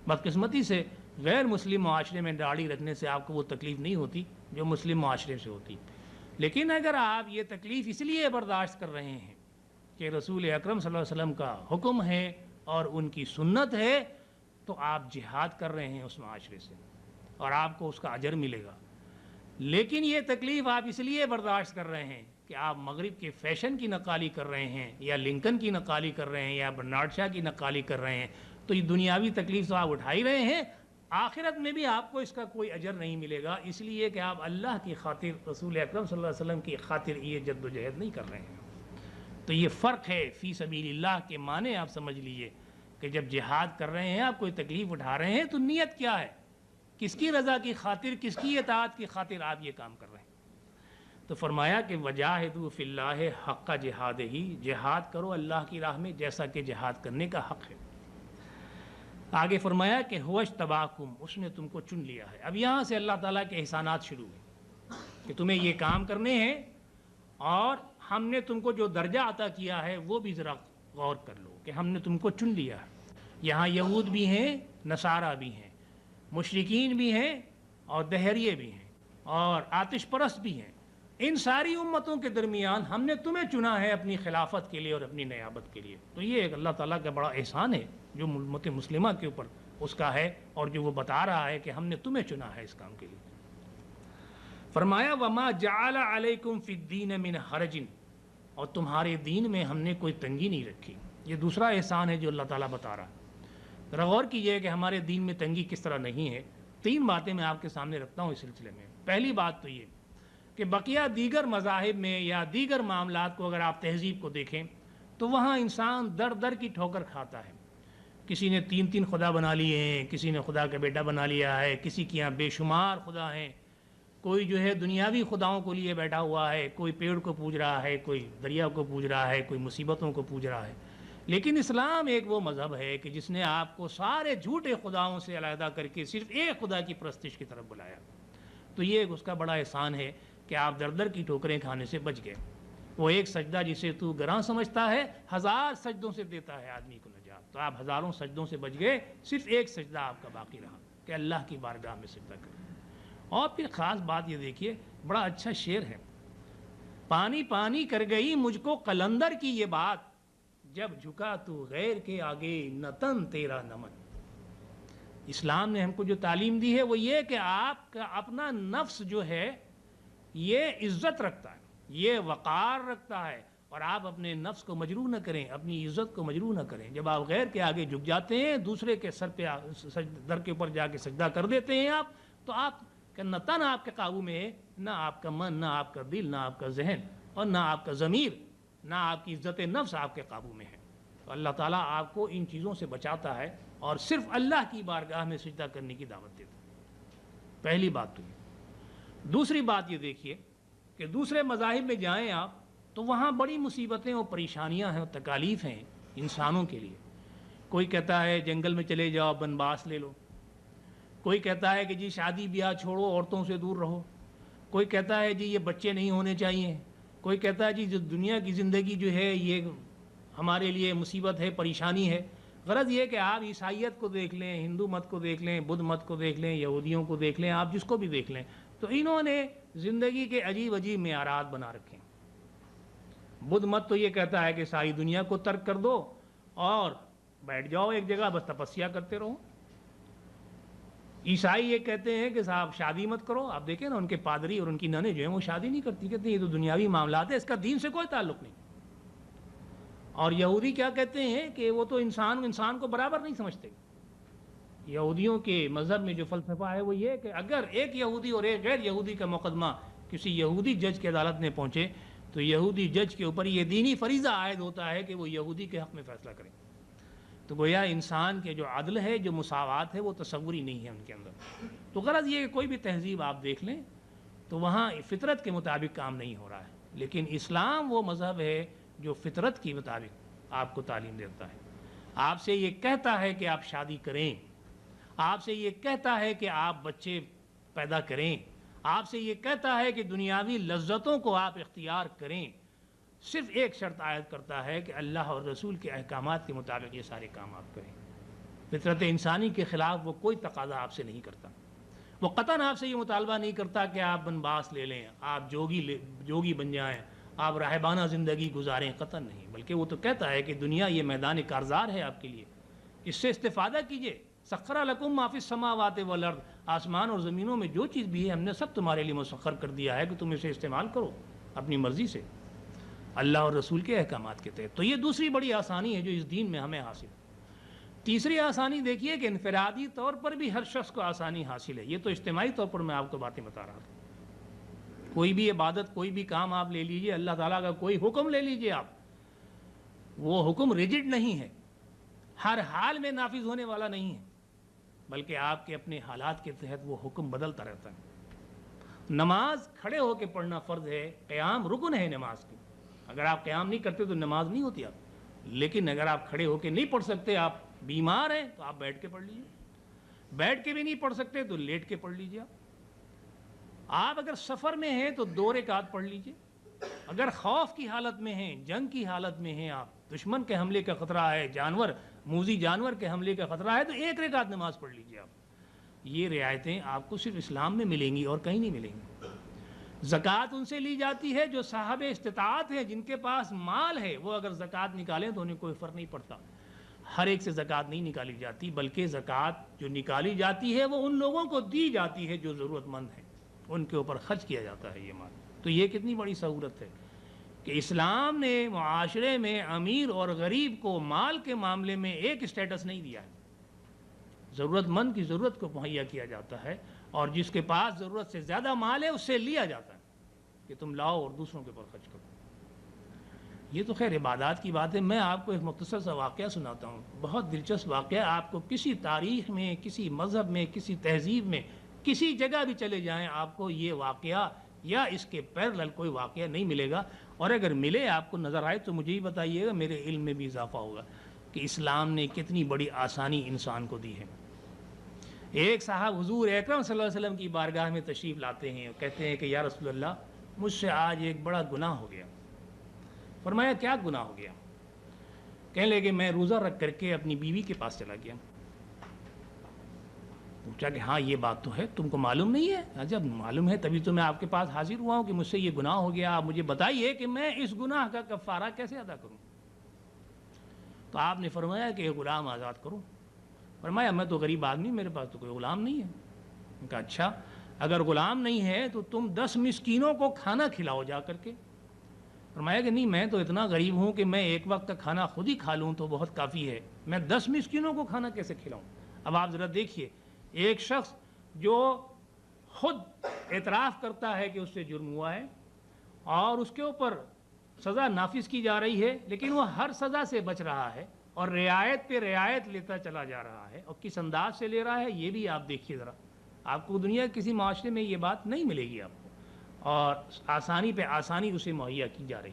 بدقسمتی سے غیر مسلم معاشرے میں داڑھی رکھنے سے آپ کو وہ تکلیف نہیں ہوتی جو مسلم معاشرے سے ہوتی. لیکن اگر آپ یہ تکلیف اس لیے برداشت کر رہے ہیں کہ رسول اکرم صلی اللہ علیہ وسلم کا حکم ہے اور ان کی سنت ہے تو آپ جہاد کر رہے ہیں اس معاشرے سے اور آپ کو اس کا اجر ملے گا. لیکن یہ تکلیف آپ اس لیے برداشت کر رہے ہیں کہ آپ مغرب کے فیشن کی نقالی کر رہے ہیں یا لنکن کی نقالی کر رہے ہیں یا برنارڈ شاہ کی نقالی کر رہے ہیں, تو یہ دنیاوی تکلیف تو آپ اٹھا ہی رہے ہیں, آخرت میں بھی آپ کو اس کا کوئی اجر نہیں ملے گا, اس لیے کہ آپ اللہ کی خاطر رسول اکرم صلی اللہ علیہ وسلم کی خاطر یہ جد و جہد نہیں کر رہے ہیں. تو یہ فرق ہے فی سبیل اللہ کے معنی آپ سمجھ لیجئے کہ جب جہاد کر رہے ہیں آپ کوئی تکلیف اٹھا رہے ہیں تو نیت کیا ہے, کس کی رضا کی خاطر, کس کی اطاعت کی خاطر آپ یہ کام کر رہے ہیں. تو فرمایا کہ وجاہدوا فی اللہ حق جہادہ, جہاد کرو اللہ کی راہ میں جیسا کہ جہاد کرنے کا حق ہے. آگے فرمایا کہ هو اجتباکم, اس نے تم کو چن لیا ہے. اب یہاں سے اللہ تعالیٰ کے احسانات شروع ہیں کہ تمہیں یہ کام کرنے ہیں اور ہم نے تم کو جو درجہ عطا کیا ہے وہ بھی ذرا غور کر لو کہ ہم نے تم کو چن لیا ہے. یہاں یہود بھی ہیں, نصارہ بھی ہیں, مشرکین بھی ہیں اور دہریے بھی ہیں اور آتش پرست بھی ہیں. ان ساری امتوں کے درمیان ہم نے تمہیں چنا ہے اپنی خلافت کے لیے اور اپنی نیابت کے لیے. تو یہ ایک اللہ تعالیٰ کا بڑا احسان ہے جو امت مسلمہ کے اوپر اس کا ہے اور جو وہ بتا رہا ہے کہ ہم نے تمہیں چنا ہے اس کام کے لیے. فرمایا وما جعل علیکم فی الدین من حرج, اور تمہارے دین میں ہم نے کوئی تنگی نہیں رکھی. یہ دوسرا احسان ہے جو اللہ تعالیٰ بتا رہا ہے. ذرا غور کیجئے کہ ہمارے دین میں تنگی کس طرح نہیں ہے. 3 باتیں میں آپ کے سامنے رکھتا ہوں اس سلسلے میں. پہلی بات تو یہ کہ بقیہ دیگر مذاہب میں یا دیگر معاملات کو اگر آپ تہذیب کو دیکھیں تو وہاں انسان در در کی ٹھوکر کھاتا ہے. کسی نے 3 خدا بنا لیے ہیں, کسی نے خدا کا بیٹا بنا لیا ہے, کسی کے یہاں بے شمار خدا ہیں, کوئی جو ہے دنیاوی خداؤں کو لیے بیٹھا ہوا ہے, کوئی پیڑ کو پوج رہا ہے, کوئی دریا کو پوج رہا ہے, کوئی مصیبتوں کو پوج رہا ہے. لیکن اسلام ایک وہ مذہب ہے کہ جس نے آپ کو سارے جھوٹے خداؤں سے علیحدہ کر کے صرف ایک خدا کی پرستش کی طرف بلایا. تو یہ اس کا بڑا احسان ہے کہ آپ در در کی ٹھوکریں کھانے سے بچ گئے. وہ ایک سجدہ جسے تو گراں سمجھتا ہے 1000 سجدوں سے دیتا ہے آدمی کو نجات. تو آپ ہزاروں سجدوں سے بچ گئے, صرف ایک سجدہ آپ کا باقی رہا کہ اللہ کی بارگاہ میں سجدہ کریں. اور پھر خاص بات یہ دیکھیے, بڑا اچھا شعر ہے, پانی پانی کر گئی مجھ کو قلندر کی یہ بات, جب جھکا تو غیر کے آگے نہ تن تیرا نمن. اسلام نے ہم کو جو تعلیم دی ہے وہ یہ کہ آپ کا اپنا نفس جو ہے یہ عزت رکھتا ہے. یہ وقار رکھتا ہے، اور آپ اپنے نفس کو مجروح نہ کریں، اپنی عزت کو مجروح نہ کریں۔ جب آپ غیر کے آگے جھک جاتے ہیں، دوسرے کے سر پہ در کے اوپر جا کے سجدہ کر دیتے ہیں آپ، تو آپ کا نہ تن آپ کے قابو میں ہے، نہ آپ کا من، نہ آپ کا دل، نہ آپ کا ذہن، اور نہ آپ کا ضمیر، نہ آپ کی عزت نفس آپ کے قابو میں ہے۔ تو اللہ تعالیٰ آپ کو ان چیزوں سے بچاتا ہے اور صرف اللہ کی بارگاہ میں سجدہ کرنے کی دعوت دیتا ہے۔ پہلی بات تو یہ۔ دوسری بات یہ دیکھیے کہ دوسرے مذاہب میں جائیں آپ تو وہاں بڑی مصیبتیں اور پریشانیاں ہیں اور تکالیف ہیں انسانوں کے لیے۔ کوئی کہتا ہے جنگل میں چلے جاؤ، بنواس لے لو۔ کوئی کہتا ہے کہ جی شادی بیاہ چھوڑو، عورتوں سے دور رہو۔ کوئی کہتا ہے جی یہ بچے نہیں ہونے چاہیے۔ کوئی کہتا ہے جی جو دنیا کی زندگی جو ہے یہ ہمارے لیے مصیبت ہے، پریشانی ہے۔ غرض یہ کہ آپ عیسائیت کو دیکھ لیں، ہندو مت کو دیکھ لیں، بدھ مت کو دیکھ لیں، یہودیوں کو دیکھ لیں، آپ جس کو بھی دیکھ لیں، تو انہوں نے زندگی کے عجیب عجیب معیارات بنا رکھے ہیں۔ بدھ مت تو یہ کہتا ہے کہ ساری دنیا کو ترک کر دو اور بیٹھ جاؤ ایک جگہ، بس تپسیا کرتے رہو۔ عیسائی یہ کہتے ہیں کہ صاحب شادی مت کرو۔ آپ دیکھیں نا ان کے پادری اور ان کی ننیں جو ہیں وہ شادی نہیں کرتی، کہتے ہیں یہ تو دنیاوی معاملات ہے، اس کا دین سے کوئی تعلق نہیں۔ اور یہودی کیا کہتے ہیں کہ وہ تو انسان کو برابر نہیں سمجھتے۔ یہودیوں کے مذہب میں جو فلسفہ ہے وہ یہ ہے کہ اگر ایک یہودی اور ایک غیر یہودی کا مقدمہ کسی یہودی جج کی عدالت میں پہنچے تو یہودی جج کے اوپر یہ دینی فریضہ عائد ہوتا ہے کہ وہ یہودی کے حق میں فیصلہ کریں۔ تو گویا انسان کے جو عدل ہے، جو مساوات ہے، وہ تصوری نہیں ہے ان کے اندر۔ تو غرض یہ کہ کوئی بھی تہذیب آپ دیکھ لیں تو وہاں فطرت کے مطابق کام نہیں ہو رہا ہے، لیکن اسلام وہ مذہب ہے جو فطرت کے مطابق آپ کو تعلیم دیتا ہے۔ آپ سے یہ کہتا ہے کہ آپ شادی کریں، آپ سے یہ کہتا ہے کہ آپ بچے پیدا کریں، آپ سے یہ کہتا ہے کہ دنیاوی لذتوں کو آپ اختیار کریں۔ صرف ایک شرط عائد کرتا ہے کہ اللہ اور رسول کے احکامات کے مطابق یہ سارے کام آپ کریں۔ فطرت انسانی کے خلاف وہ کوئی تقاضا آپ سے نہیں کرتا۔ وہ قطعاً آپ سے یہ مطالبہ نہیں کرتا کہ آپ بنواس لے لیں، آپ جوگی بن جائیں، آپ راہبانہ زندگی گزاریں، قطعاً نہیں۔ بلکہ وہ تو کہتا ہے کہ دنیا یہ میدان کارزار ہے آپ کے لیے، اس سے استفادہ کیجئے۔ سخر لکم ما فی السماوات والارض، آسمان اور زمینوں میں جو چیز بھی ہے ہم نے سب تمہارے لیے مسخر کر دیا ہے کہ تم اسے استعمال کرو اپنی مرضی سے، اللہ اور رسول کے احکامات کے تحت۔ تو یہ دوسری بڑی آسانی ہے جو اس دین میں ہمیں حاصل ہے۔ تیسری آسانی دیکھیے کہ انفرادی طور پر بھی ہر شخص کو آسانی حاصل ہے۔ یہ تو اجتماعی طور پر میں آپ کو باتیں بتا رہا تھا۔ کوئی بھی عبادت، کوئی بھی کام آپ لے لیجئے، اللہ تعالیٰ کا کوئی حکم لے لیجئے آپ، وہ حکم ریجڈ نہیں ہے، ہر حال میں نافذ ہونے والا نہیں ہے، بلکہ آپ کے اپنے حالات کے تحت وہ حکم بدلتا رہتا ہے۔ نماز کھڑے ہو کے پڑھنا فرض ہے، قیام رکن ہے نماز کی۔ اگر آپ قیام نہیں کرتے تو نماز نہیں ہوتی آپ، لیکن اگر آپ کھڑے ہو کے نہیں پڑھ سکتے، آپ بیمار ہیں، تو آپ بیٹھ کے پڑھ لیجیے۔ بیٹھ کے بھی نہیں پڑھ سکتے تو لیٹ کے پڑھ لیجیے۔ آپ اگر سفر میں ہیں تو 2 رکعت پڑھ لیجیے۔ اگر خوف کی حالت میں ہیں، جنگ کی حالت میں ہیں، آپ دشمن کے حملے کا خطرہ ہے، موذی جانور کے حملے کا خطرہ ہے، تو 1 رکعت نماز پڑھ لیجیے آپ۔ یہ رعایتیں آپ کو صرف اسلام میں ملیں گی اور کہیں نہیں ملیں گی۔ زکوٰۃ ان سے لی جاتی ہے جو صاحب استطاعت ہیں، جن کے پاس مال ہے، وہ اگر زکوٰۃ نکالیں تو انہیں کوئی فرق نہیں پڑتا۔ ہر ایک سے زکوٰۃ نہیں نکالی جاتی، بلکہ زکوٰۃ جو نکالی جاتی ہے وہ ان لوگوں کو دی جاتی ہے جو ضرورت مند ہیں، ان کے اوپر خرچ کیا جاتا ہے یہ مال۔ تو یہ کتنی بڑی سہولت ہے کہ اسلام نے معاشرے میں امیر اور غریب کو مال کے معاملے میں ایک اسٹیٹس نہیں دیا ہے۔ ضرورت مند کی ضرورت کو مہیا کیا جاتا ہے، اور جس کے پاس ضرورت سے زیادہ مال ہے اس سے لیا جاتا ہے کہ تم لاؤ اور دوسروں کے اوپر خرچ کرو۔ یہ تو خیر عبادات کی بات ہے۔ میں آپ کو ایک مختصر سا واقعہ سناتا ہوں، بہت دلچسپ واقعہ۔ آپ کو کسی تاریخ میں، کسی مذہب میں، کسی تہذیب میں، کسی جگہ بھی چلے جائیں، آپ کو یہ واقعہ یا اس کے پیرلل کوئی واقعہ نہیں ملے گا، اور اگر ملے آپ کو نظر آئے تو مجھے ہی بتائیے گا، میرے علم میں بھی اضافہ ہوگا کہ اسلام نے کتنی بڑی آسانی انسان کو دی ہے۔ ایک صاحب حضور اکرم صلی اللہ علیہ وسلم کی بارگاہ میں تشریف لاتے ہیں اور کہتے ہیں کہ یا رسول اللہ، مجھ سے آج ایک بڑا گناہ ہو گیا۔ فرمایا کیا گناہ ہو گیا؟ کہنے لگے میں روزہ رکھ کر کے اپنی بیوی کے پاس چلا گیا۔ پوچھا کہ ہاں یہ بات تو ہے، تم کو معلوم نہیں ہے؟ جب معلوم ہے تبھی تو میں آپ کے پاس حاضر ہوا ہوں کہ مجھ سے یہ گناہ ہو گیا، آپ مجھے بتائیے کہ میں اس گناہ کا کفارہ کیسے ادا کروں۔ تو آپ نے فرمایا کہ ایک غلام آزاد کرو۔ فرمایا میں تو غریب آدمی، میرے پاس تو کوئی غلام نہیں ہے۔ میں کہا اچھا، اگر غلام نہیں ہے تو تم 10 مسکینوں کو کھانا کھلاؤ جا کر کے، فرمایا کہ نہیں، میں تو اتنا غریب ہوں کہ میں ایک وقت کا کھانا خود ہی کھا لوں تو بہت کافی ہے، میں 10 مسکینوں کو کھانا کیسے کھلاؤں؟ اب آپ ذرا دیکھیے، ایک شخص جو خود اعتراف کرتا ہے کہ اس سے جرم ہوا ہے اور اس کے اوپر سزا نافذ کی جا رہی ہے، لیکن وہ ہر سزا سے بچ رہا ہے اور رعایت پہ رعایت لیتا چلا جا رہا ہے، اور کس انداز سے لے رہا ہے یہ بھی آپ دیکھیے ذرا. آپ کو دنیا کسی معاشرے میں یہ بات نہیں ملے گی آپ کو، اور آسانی پہ آسانی اسے مہیا کی جا رہی.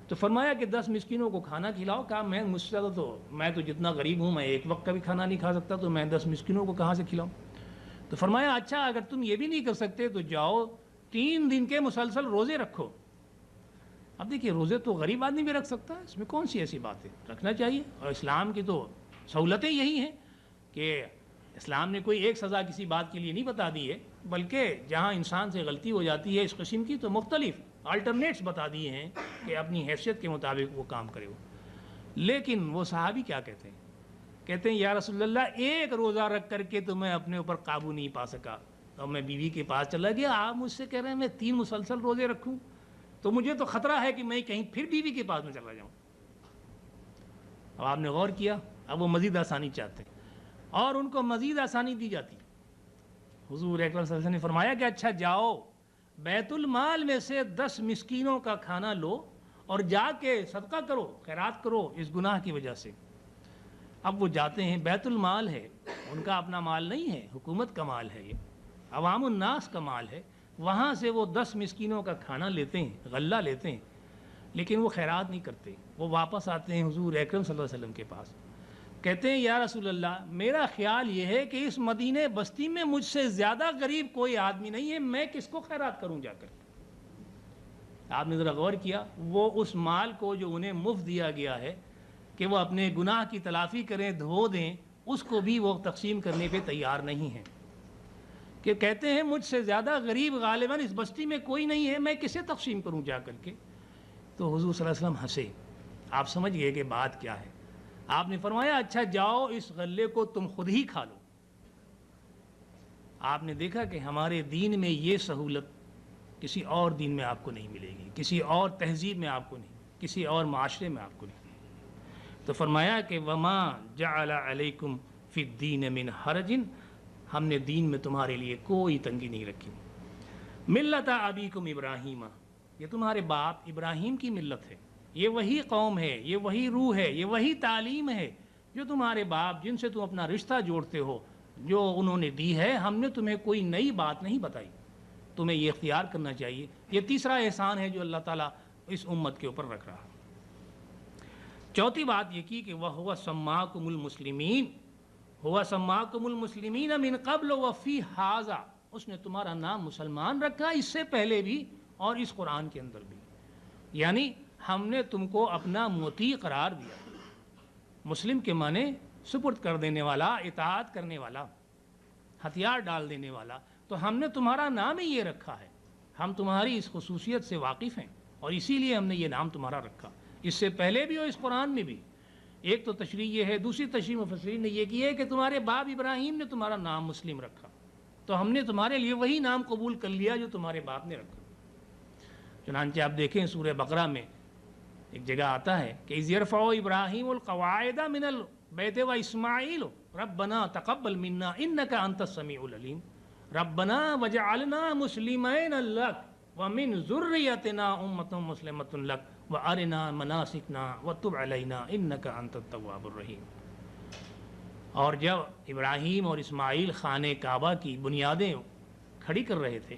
تو فرمایا کہ 10 مسکینوں کو کھانا کھلاؤ. کہا میں تو جتنا غریب ہوں، میں ایک وقت کا بھی کھانا نہیں کھا سکتا، تو میں 10 مسکینوں کو کہاں سے کھلاؤں؟ تو فرمایا اچھا اگر تم یہ بھی نہیں کر سکتے تو جاؤ 3 دن کے مسلسل روزے رکھو. اب دیکھیے، روزے تو غریب آدمی بھی رکھ سکتا ہے، اس میں کون سی ایسی بات ہے؟ رکھنا چاہیے. اور اسلام کی تو سہولتیں یہی ہیں کہ اسلام نے کوئی ایک سزا کسی بات کے لیے نہیں بتا دی ہے، بلکہ جہاں انسان سے غلطی ہو جاتی ہے اس قسم کی تو مختلف آلٹرنیٹس بتا دیے ہیں کہ اپنی حیثیت کے مطابق وہ کام کرے. لیکن وہ صحابی کیا کہتے ہیں یا رسول اللہ، ایک روزہ رکھ کر کے تو میں اپنے اوپر قابو نہیں پا سکا اور میں بیوی کے پاس چلا گیا. آپ مجھ سے کہہ رہے ہیں میں 3 مسلسل روزے رکھوں، تو مجھے تو خطرہ ہے کہ میں کہیں پھر بیوی کے پاس میں چلا جاؤں. اب آپ نے غور کیا، اب وہ مزید آسانی چاہتے ہیں اور ان کو مزید آسانی دی جاتی. حضور اکرم صلی اللہ علیہ وسلم نے فرمایا کہ اچھا جاؤ بیت المال میں سے 10 مسکینوں کا کھانا لو اور جا کے صدقہ کرو، خیرات کرو اس گناہ کی وجہ سے. اب وہ جاتے ہیں، بیت المال ہے، ان کا اپنا مال نہیں ہے، حکومت کا مال ہے، یہ عوام الناس کا مال ہے. وہاں سے وہ 10 مسکینوں کا کھانا لیتے ہیں، غلہ لیتے ہیں، لیکن وہ خیرات نہیں کرتے. وہ واپس آتے ہیں حضور اکرم صلی اللہ علیہ وسلم کے پاس، کہتے ہیں یا رسول اللہ میرا خیال یہ ہے کہ اس مدینے بستی میں مجھ سے زیادہ غریب کوئی آدمی نہیں ہے، میں کس کو خیرات کروں جا کر. آپ نے ذرا غور کیا، وہ اس مال کو جو انہیں مفت دیا گیا ہے کہ وہ اپنے گناہ کی تلافی کریں، دھو دیں، اس کو بھی وہ تقسیم کرنے پہ تیار نہیں ہیں. کہ کہتے ہیں مجھ سے زیادہ غریب غالباً اس بستی میں کوئی نہیں ہے، میں کسے تقسیم کروں جا کر کے. تو حضور صلی اللہ علیہ وسلم ہنسے. آپ سمجھ گئے کہ بات کیا ہے. آپ نے فرمایا اچھا جاؤ اس غلے کو تم خود ہی کھا لو. آپ نے دیکھا کہ ہمارے دین میں یہ سہولت کسی اور دین میں آپ کو نہیں ملے گی، کسی اور تہذیب میں آپ کو نہیں، کسی اور معاشرے میں آپ کو نہیں. تو فرمایا کہ وما جعل علیکم فی الدین من حرج، ہم نے دین میں تمہارے لیے کوئی تنگی نہیں رکھی. ملت ابیکم ابراہیم، یہ تمہارے باپ ابراہیم کی ملت ہے، یہ وہی قوم ہے، یہ وہی روح ہے، یہ وہی تعلیم ہے جو تمہارے باپ جن سے تم اپنا رشتہ جوڑتے ہو، جو انہوں نے دی ہے. ہم نے تمہیں کوئی نئی بات نہیں بتائی، تمہیں یہ اختیار کرنا چاہیے. یہ تیسرا احسان ہے جو اللہ تعالیٰ اس امت کے اوپر رکھ رہا. چوتھی بات یہ کی کہ وَهُوَ سَمَّاكُمُ الْمُسْلِمِينَ، هُوَ سَمَّاكُمُ الْمُسْلِمِينَ مِنْ قَبْلُ وَفِي هَذَا، اس نے تمہارا نام مسلمان رکھا اس سے پہلے بھی اور اس قرآن کے اندر بھی. یعنی ہم نے تم کو اپنا مطیع قرار دیا. مسلم کے معنی سپرد کر دینے والا، اطاعت کرنے والا، ہتھیار ڈال دینے والا. تو ہم نے تمہارا نام ہی یہ رکھا ہے، ہم تمہاری اس خصوصیت سے واقف ہیں اور اسی لیے ہم نے یہ نام تمہارا رکھا. اس سے پہلے بھی اور اس قرآن میں بھی. ایک تو تشریح یہ ہے، دوسری تشریح مفسرین نے یہ کی ہے کہ تمہارے باپ ابراہیم نے تمہارا نام مسلم رکھا، تو ہم نے تمہارے لیے وہی نام قبول کر لیا جو تمہارے باپ نے رکھا. چنانچہ آپ دیکھیں سورہ بقرہ میں ایک جگہ آتا ہے کہ اذ یرفع ابراہیم القواعد من البیت و اسماعیل ربنا تقبل منا انک انت السمیع العلیم ربنا وجعلنا مسلمین لک ومن ذریتنا امۃ مسلمۃ لک وارنا مناسکنا وتب علینا انک انت التواب الرحیم. اور جب ابراہیم اور اسماعیل خانہ کعبہ کی بنیادیں کھڑی کر رہے تھے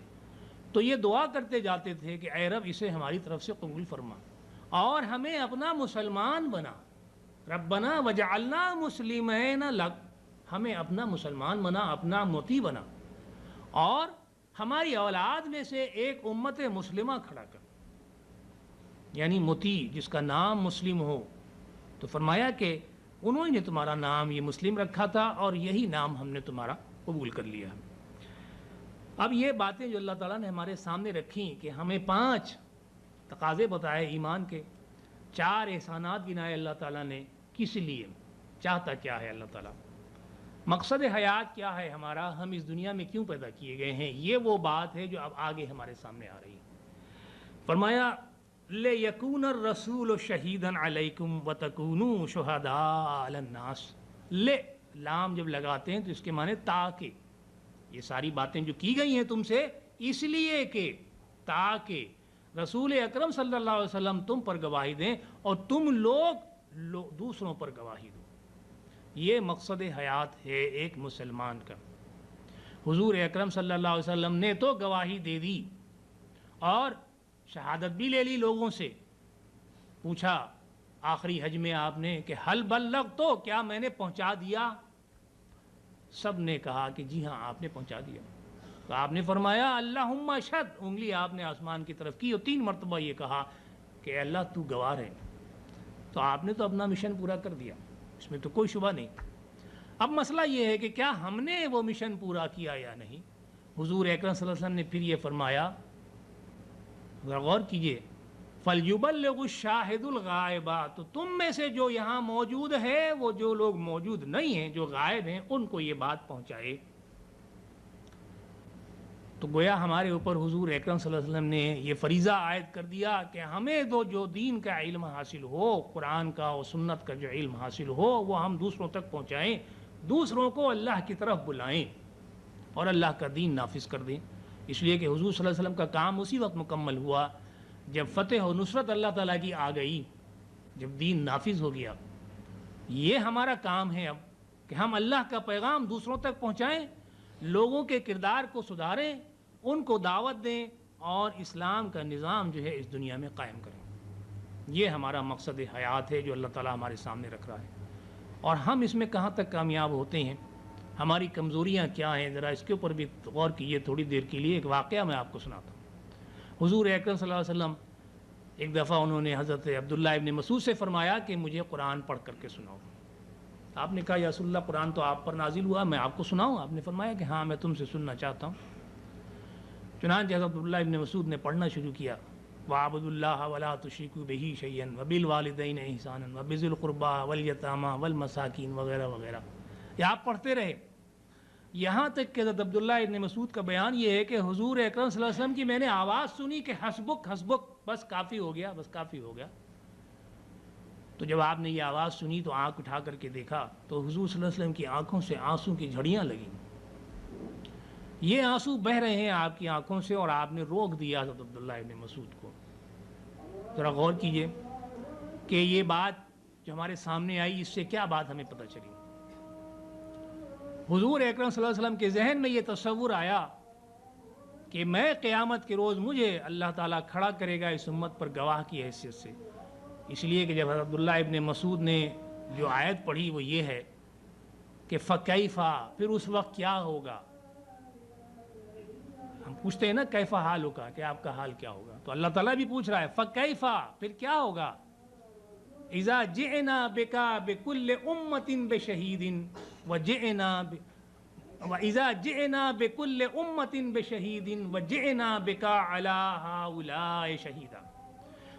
تو یہ دعا کرتے جاتے تھے کہ اے رب اسے ہماری طرف سے قبول فرما اور ہمیں اپنا مسلمان بنا. ربنا وجعلنا مسلمین لک، ہمیں اپنا مسلمان بنا، اپنا مطیع بنا، اور ہماری اولاد میں سے ایک امت مسلمہ کھڑا کر، یعنی مطیع جس کا نام مسلم ہو. تو فرمایا کہ انہوں نے تمہارا نام یہ مسلم رکھا تھا اور یہی نام ہم نے تمہارا قبول کر لیا. اب یہ باتیں جو اللہ تعالیٰ نے ہمارے سامنے رکھیں کہ ہمیں 5 تقاضے بتائے ایمان کے، 4 احسانات گنائے اللہ تعالیٰ نے، کس لیے چاہتا کیا ہے اللہ تعالیٰ، مقصد حیات کیا ہے ہمارا، ہم اس دنیا میں کیوں پیدا کیے گئے ہیں. یہ وہ بات ہے جو اب آگے ہمارے سامنے آ رہی ہے. فرمایا لِيَكُونَ الرَّسُولُ شَهِيدًا عَلَيْكُمْ وَتَكُونُوا شُهَدَاءَ عَلَى النَّاسِ لام جب لگاتے ہیں تو اس کے معنی تاکہ، یہ ساری باتیں جو کی گئی ہیں تم سے اس لیے کہ تاکہ رسول اکرم صلی اللہ علیہ وسلم تم پر گواہی دیں اور تم لوگ دوسروں پر گواہی دو۔ یہ مقصد حیات ہے ایک مسلمان کا۔ حضور اکرم صلی اللہ علیہ وسلم نے تو گواہی دے دی اور شہادت بھی لے لی لوگوں سے۔ پوچھا آخری حج میں آپ نے کہ حل بلغ، تو کیا میں نے پہنچا دیا؟ سب نے کہا کہ جی ہاں آپ نے پہنچا دیا۔ تو آپ نے فرمایا اللہم اشہد، انگلی آپ نے آسمان کی طرف کی اور 3 مرتبہ یہ کہا کہ اللہ تو گواہ ہے۔ تو آپ نے تو اپنا مشن پورا کر دیا، اس میں تو کوئی شبہ نہیں۔ اب مسئلہ یہ ہے کہ کیا ہم نے وہ مشن پورا کیا یا نہیں؟ حضور اکرم صلی اللہ علیہ وسلم نے پھر یہ فرمایا، ذرا غور کیجئے، فَلْيُبَلِّغُ الشَّاهِدُ الْغَائِبَ، تو تم میں سے جو یہاں موجود ہے وہ جو لوگ موجود نہیں ہیں، جو غائب ہیں، ان کو یہ بات پہنچائے۔ تو گویا ہمارے اوپر حضور اکرم صلی اللہ علیہ وسلم نے یہ فریضہ عائد کر دیا کہ ہمیں تو جو دین کا علم حاصل ہو، قرآن کا اور سنت کا جو علم حاصل ہو، وہ ہم دوسروں تک پہنچائیں، دوسروں کو اللہ کی طرف بلائیں اور اللہ کا دین نافذ کر دیں۔ اس لیے کہ حضور صلی اللہ علیہ وسلم کا کام اسی وقت مکمل ہوا جب فتح و نصرت اللہ تعالیٰ کی آ گئی، جب دین نافذ ہو گیا۔ یہ ہمارا کام ہے اب کہ ہم اللہ کا پیغام دوسروں تک پہنچائیں، لوگوں کے کردار کو سدھاریں، ان کو دعوت دیں اور اسلام کا نظام جو ہے اس دنیا میں قائم کریں۔ یہ ہمارا مقصد حیات ہے جو اللہ تعالیٰ ہمارے سامنے رکھ رہا ہے۔ اور ہم اس میں کہاں تک کامیاب ہوتے ہیں، ہماری کمزوریاں کیا ہیں، ذرا اس کے اوپر بھی غور کیجیے تھوڑی دیر کے لیے۔ ایک واقعہ میں آپ کو سناتا ہوں۔ حضور اکرم صلی اللہ علیہ وسلم ایک دفعہ انہوں نے حضرت عبداللہ ابن مسعود سے فرمایا کہ مجھے قرآن پڑھ کر کے سناؤ۔ آپ نے کہا یا رسول اللہ قرآن تو آپ پر نازل ہوا، میں آپ کو سناؤں؟ آپ نے فرمایا کہ ہاں میں تم سے سننا چاہتا ہوں۔ چنانچہ حضرت عبداللہ ابن مسعود نے پڑھنا شروع کیا، وَاعْبُدُوا اللَّهَ وَلَا تُشْرِكُوا بِهِ شَيْئًا وَبِالْوَالِدَيْنِ إِحْسَانًا وَبِذِي الْقُرْبَىٰ وَالْيَتَامَىٰ وَالْمَسَاكِينِ وغیرہ وغیرہ۔ یہ آپ پڑھتے رہے یہاں تک کہ حضرت عبداللہ ابن مسعود کا بیان یہ ہے کہ حضور اکرم صلی اللہ علیہ وسلم کی میں نے آواز سنی کہ حسبک حسبک، بس کافی ہو گیا، بس کافی ہو گیا۔ تو جب آپ نے یہ آواز سنی تو آنکھ اٹھا کر کے دیکھا تو حضور صلی اللہ علیہ وسلم کی آنکھوں سے آنسوں کی جھڑیاں لگیں۔ یہ آنسو بہہ رہے ہیں آپ کی آنکھوں سے اور آپ نے روک دیا حضرت عبداللہ ابن مسعود کو۔ ذرا غور کیجئے کہ یہ بات جو ہمارے سامنے آئی، اس سے کیا بات ہمیں پتہ چلی؟ حضور اکرم صلی اللہ علیہ وسلم کے ذہن میں یہ تصور آیا کہ میں قیامت کے روز مجھے اللہ تعالیٰ کھڑا کرے گا اس امت پر گواہ کی حیثیت سے۔ اس لیے کہ جب حضرت عبداللہ ابن مسعود نے جو آیت پڑھی وہ یہ ہے کہ فَكَيْفَ، پھر اس وقت کیا ہوگا؟ ہم پوچھتے ہیں نا کیفا حال ہوگا، کہ آپ کا حال کیا ہوگا، تو اللہ تعالیٰ بھی پوچھ رہا ہے فَكَيْفَ، پھر کیا ہوگا؟ اِذَا جِئْنَا بِكَ بِكُلِّ أُمَّةٍ بِشَهِيدٍ وَإِذَا جِئْنَا بِكُلِّ أُمَّةٍ بِشَهِيدٍ وَجِئْنَا بِكَ عَلَىٰ هَٰؤُلَاءِ شَهِيدًا۔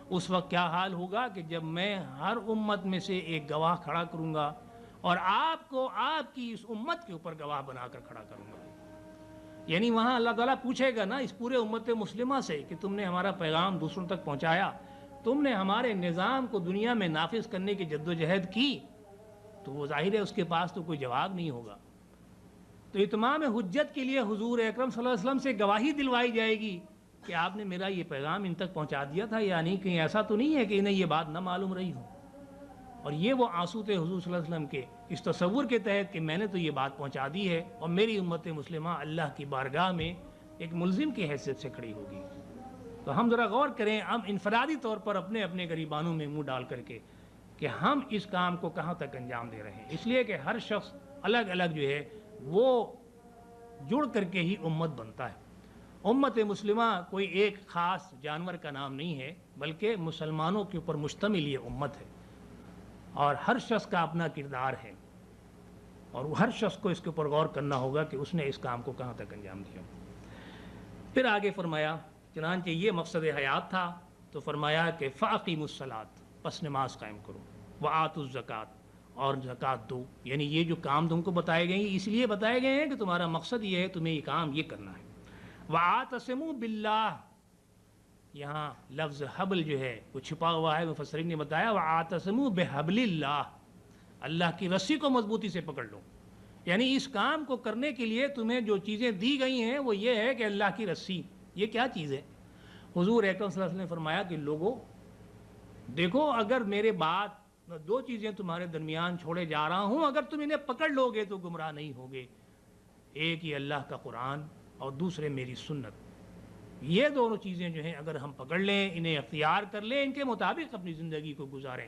اس وقت کیا حال ہوگا کہ جب میں ہر امت میں سے ایک گواہ کھڑا کروں گا اور آپ کو آپ کی اس امت کے اوپر گواہ بنا کر کھڑا کروں گا۔ یعنی وہاں اللہ تعالیٰ پوچھے گا نا اس پورے امت مسلمہ سے کہ تم نے ہمارا پیغام دوسروں تک پہنچایا، تم نے ہمارے نظام کو دنیا میں نافذ کرنے کی جد و جہد کی، تو وہ ظاہر ہے اس کے پاس تو کوئی جواب نہیں ہوگا۔ تو اتمام حجت کے لیے حضور اکرم صلی اللہ علیہ وسلم سے گواہی دلوائی جائے گی کہ آپ نے میرا یہ پیغام ان تک پہنچا دیا تھا یا نہیں، کہیں ایسا تو نہیں ہے کہ انہیں یہ بات نہ معلوم رہی ہو۔ اور یہ وہ آنسو تھے حضور صلی اللہ علیہ وسلم کے اس تصور کے تحت کہ میں نے تو یہ بات پہنچا دی ہے اور میری امت مسلمہ اللہ کی بارگاہ میں ایک ملزم کی حیثیت سے کھڑی ہوگی۔ تو ہم ذرا غور کریں، ہم انفرادی طور پر اپنے اپنے گریبانوں میں منہ ڈال کر کے کہ ہم اس کام کو کہاں تک انجام دے رہے ہیں۔ اس لیے کہ ہر شخص الگ الگ جو ہے وہ جڑ کر کے ہی امت بنتا ہے۔ امت مسلمہ کوئی ایک خاص جانور کا نام نہیں ہے، بلکہ مسلمانوں کے اوپر مشتمل یہ امت ہے، اور ہر شخص کا اپنا کردار ہے، اور ہر شخص کو اس کے اوپر غور کرنا ہوگا کہ اس نے اس کام کو کہاں تک انجام دیا۔ پھر آگے فرمایا، چنانچہ یہ مقصد حیات تھا تو فرمایا کہ فَأَقِيمُوا الصَّلَاةَ، پس نماز قائم کرو، وَآتُوا الزَّكَاةَ، اور زکوٰۃ دو۔ یعنی یہ جو کام تم کو بتائے گئے ہیں اس لیے بتائے گئے ہیں کہ تمہارا مقصد یہ ہے، تمہیں یہ کام یہ کرنا ہے۔ وَاعْتَصِمُوا بِاللَّهِ، یہاں لفظ حبل جو ہے وہ چھپا ہوا ہے، مفسرین نے بتایا وَاعْتَصِمُوا بِحَبْلِ اللَّهِ، اللہ کی رسی کو مضبوطی سے پکڑ لو. یعنی اس کام کو کرنے کے لیے تمہیں جو چیزیں دی گئی ہیں وہ یہ ہے کہ اللہ کی رسی. یہ کیا چیز ہے؟ حضور اکرم صلی اللہ علیہ وسلم نے فرمایا کہ لوگوں دیکھو، اگر میرے بعد دو چیزیں تمہارے درمیان چھوڑے جا رہا ہوں، اگر تم انہیں پکڑ لو گے تو گمراہ نہیں ہوگے. ایک یہ اللہ کا قرآن اور دوسرے میری سنت. یہ دونوں چیزیں جو ہیں اگر ہم پکڑ لیں، انہیں اختیار کر لیں، ان کے مطابق اپنی زندگی کو گزاریں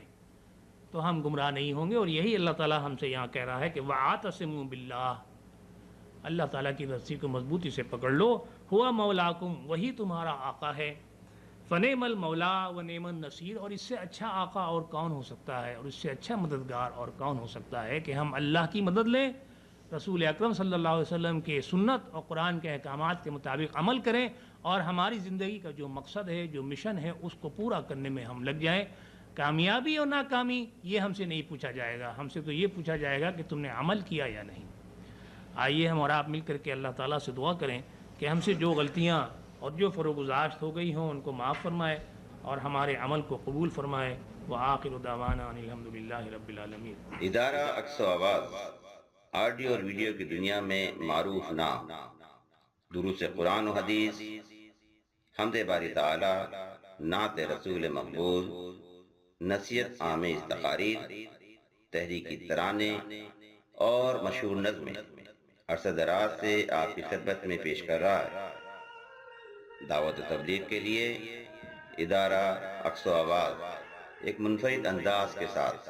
تو ہم گمراہ نہیں ہوں گے. اور یہی اللہ تعالیٰ ہم سے یہاں کہہ رہا ہے کہ وَاعْتَصِمُوا بِاللَّهِ، اللہ تعالیٰ کی رسی کو مضبوطی سے پکڑ لو. ہوا مولاکم، وہی تمہارا آقا ہے. فنعم المولا و نعم النصیر، اور اس سے اچھا آقا اور کون ہو سکتا ہے، اور اس سے اچھا مددگار اور کون ہو سکتا ہے کہ ہم اللہ کی مدد لیں، رسول اکرم صلی اللہ علیہ وسلم کے سنت اور قرآن کے احکامات کے مطابق عمل کریں، اور ہماری زندگی کا جو مقصد ہے، جو مشن ہے، اس کو پورا کرنے میں ہم لگ جائیں. کامیابی اور ناکامی یہ ہم سے نہیں پوچھا جائے گا، ہم سے تو یہ پوچھا جائے گا کہ تم نے عمل کیا یا نہیں. آئیے ہم اور آپ مل کر کے اللہ تعالیٰ سے دعا کریں کہ ہم سے جو غلطیاں اور جو فروگزاشت ہو گئی ہوں ان کو معاف فرمائے اور ہمارے عمل کو قبول فرمائے. وآخر دعوانا ان الحمد للہ رب العالمین. ادارہ عکس و آواز آڈیو اور ویڈیو کی دنیا میں معروف نام، دروس قرآن و حدیث، حمد باری تعالی، نعت رسول مقبول، نصیحت آمیز تقاریر، تحریکی ترانے اور مشہور نظمیں عرصہ دراز سے آپ کی خدمت میں پیش کر رہا ہے. دعوت و تبلیغ کے لیے ادارہ عکس و آواز ایک منفرد انداز کے ساتھ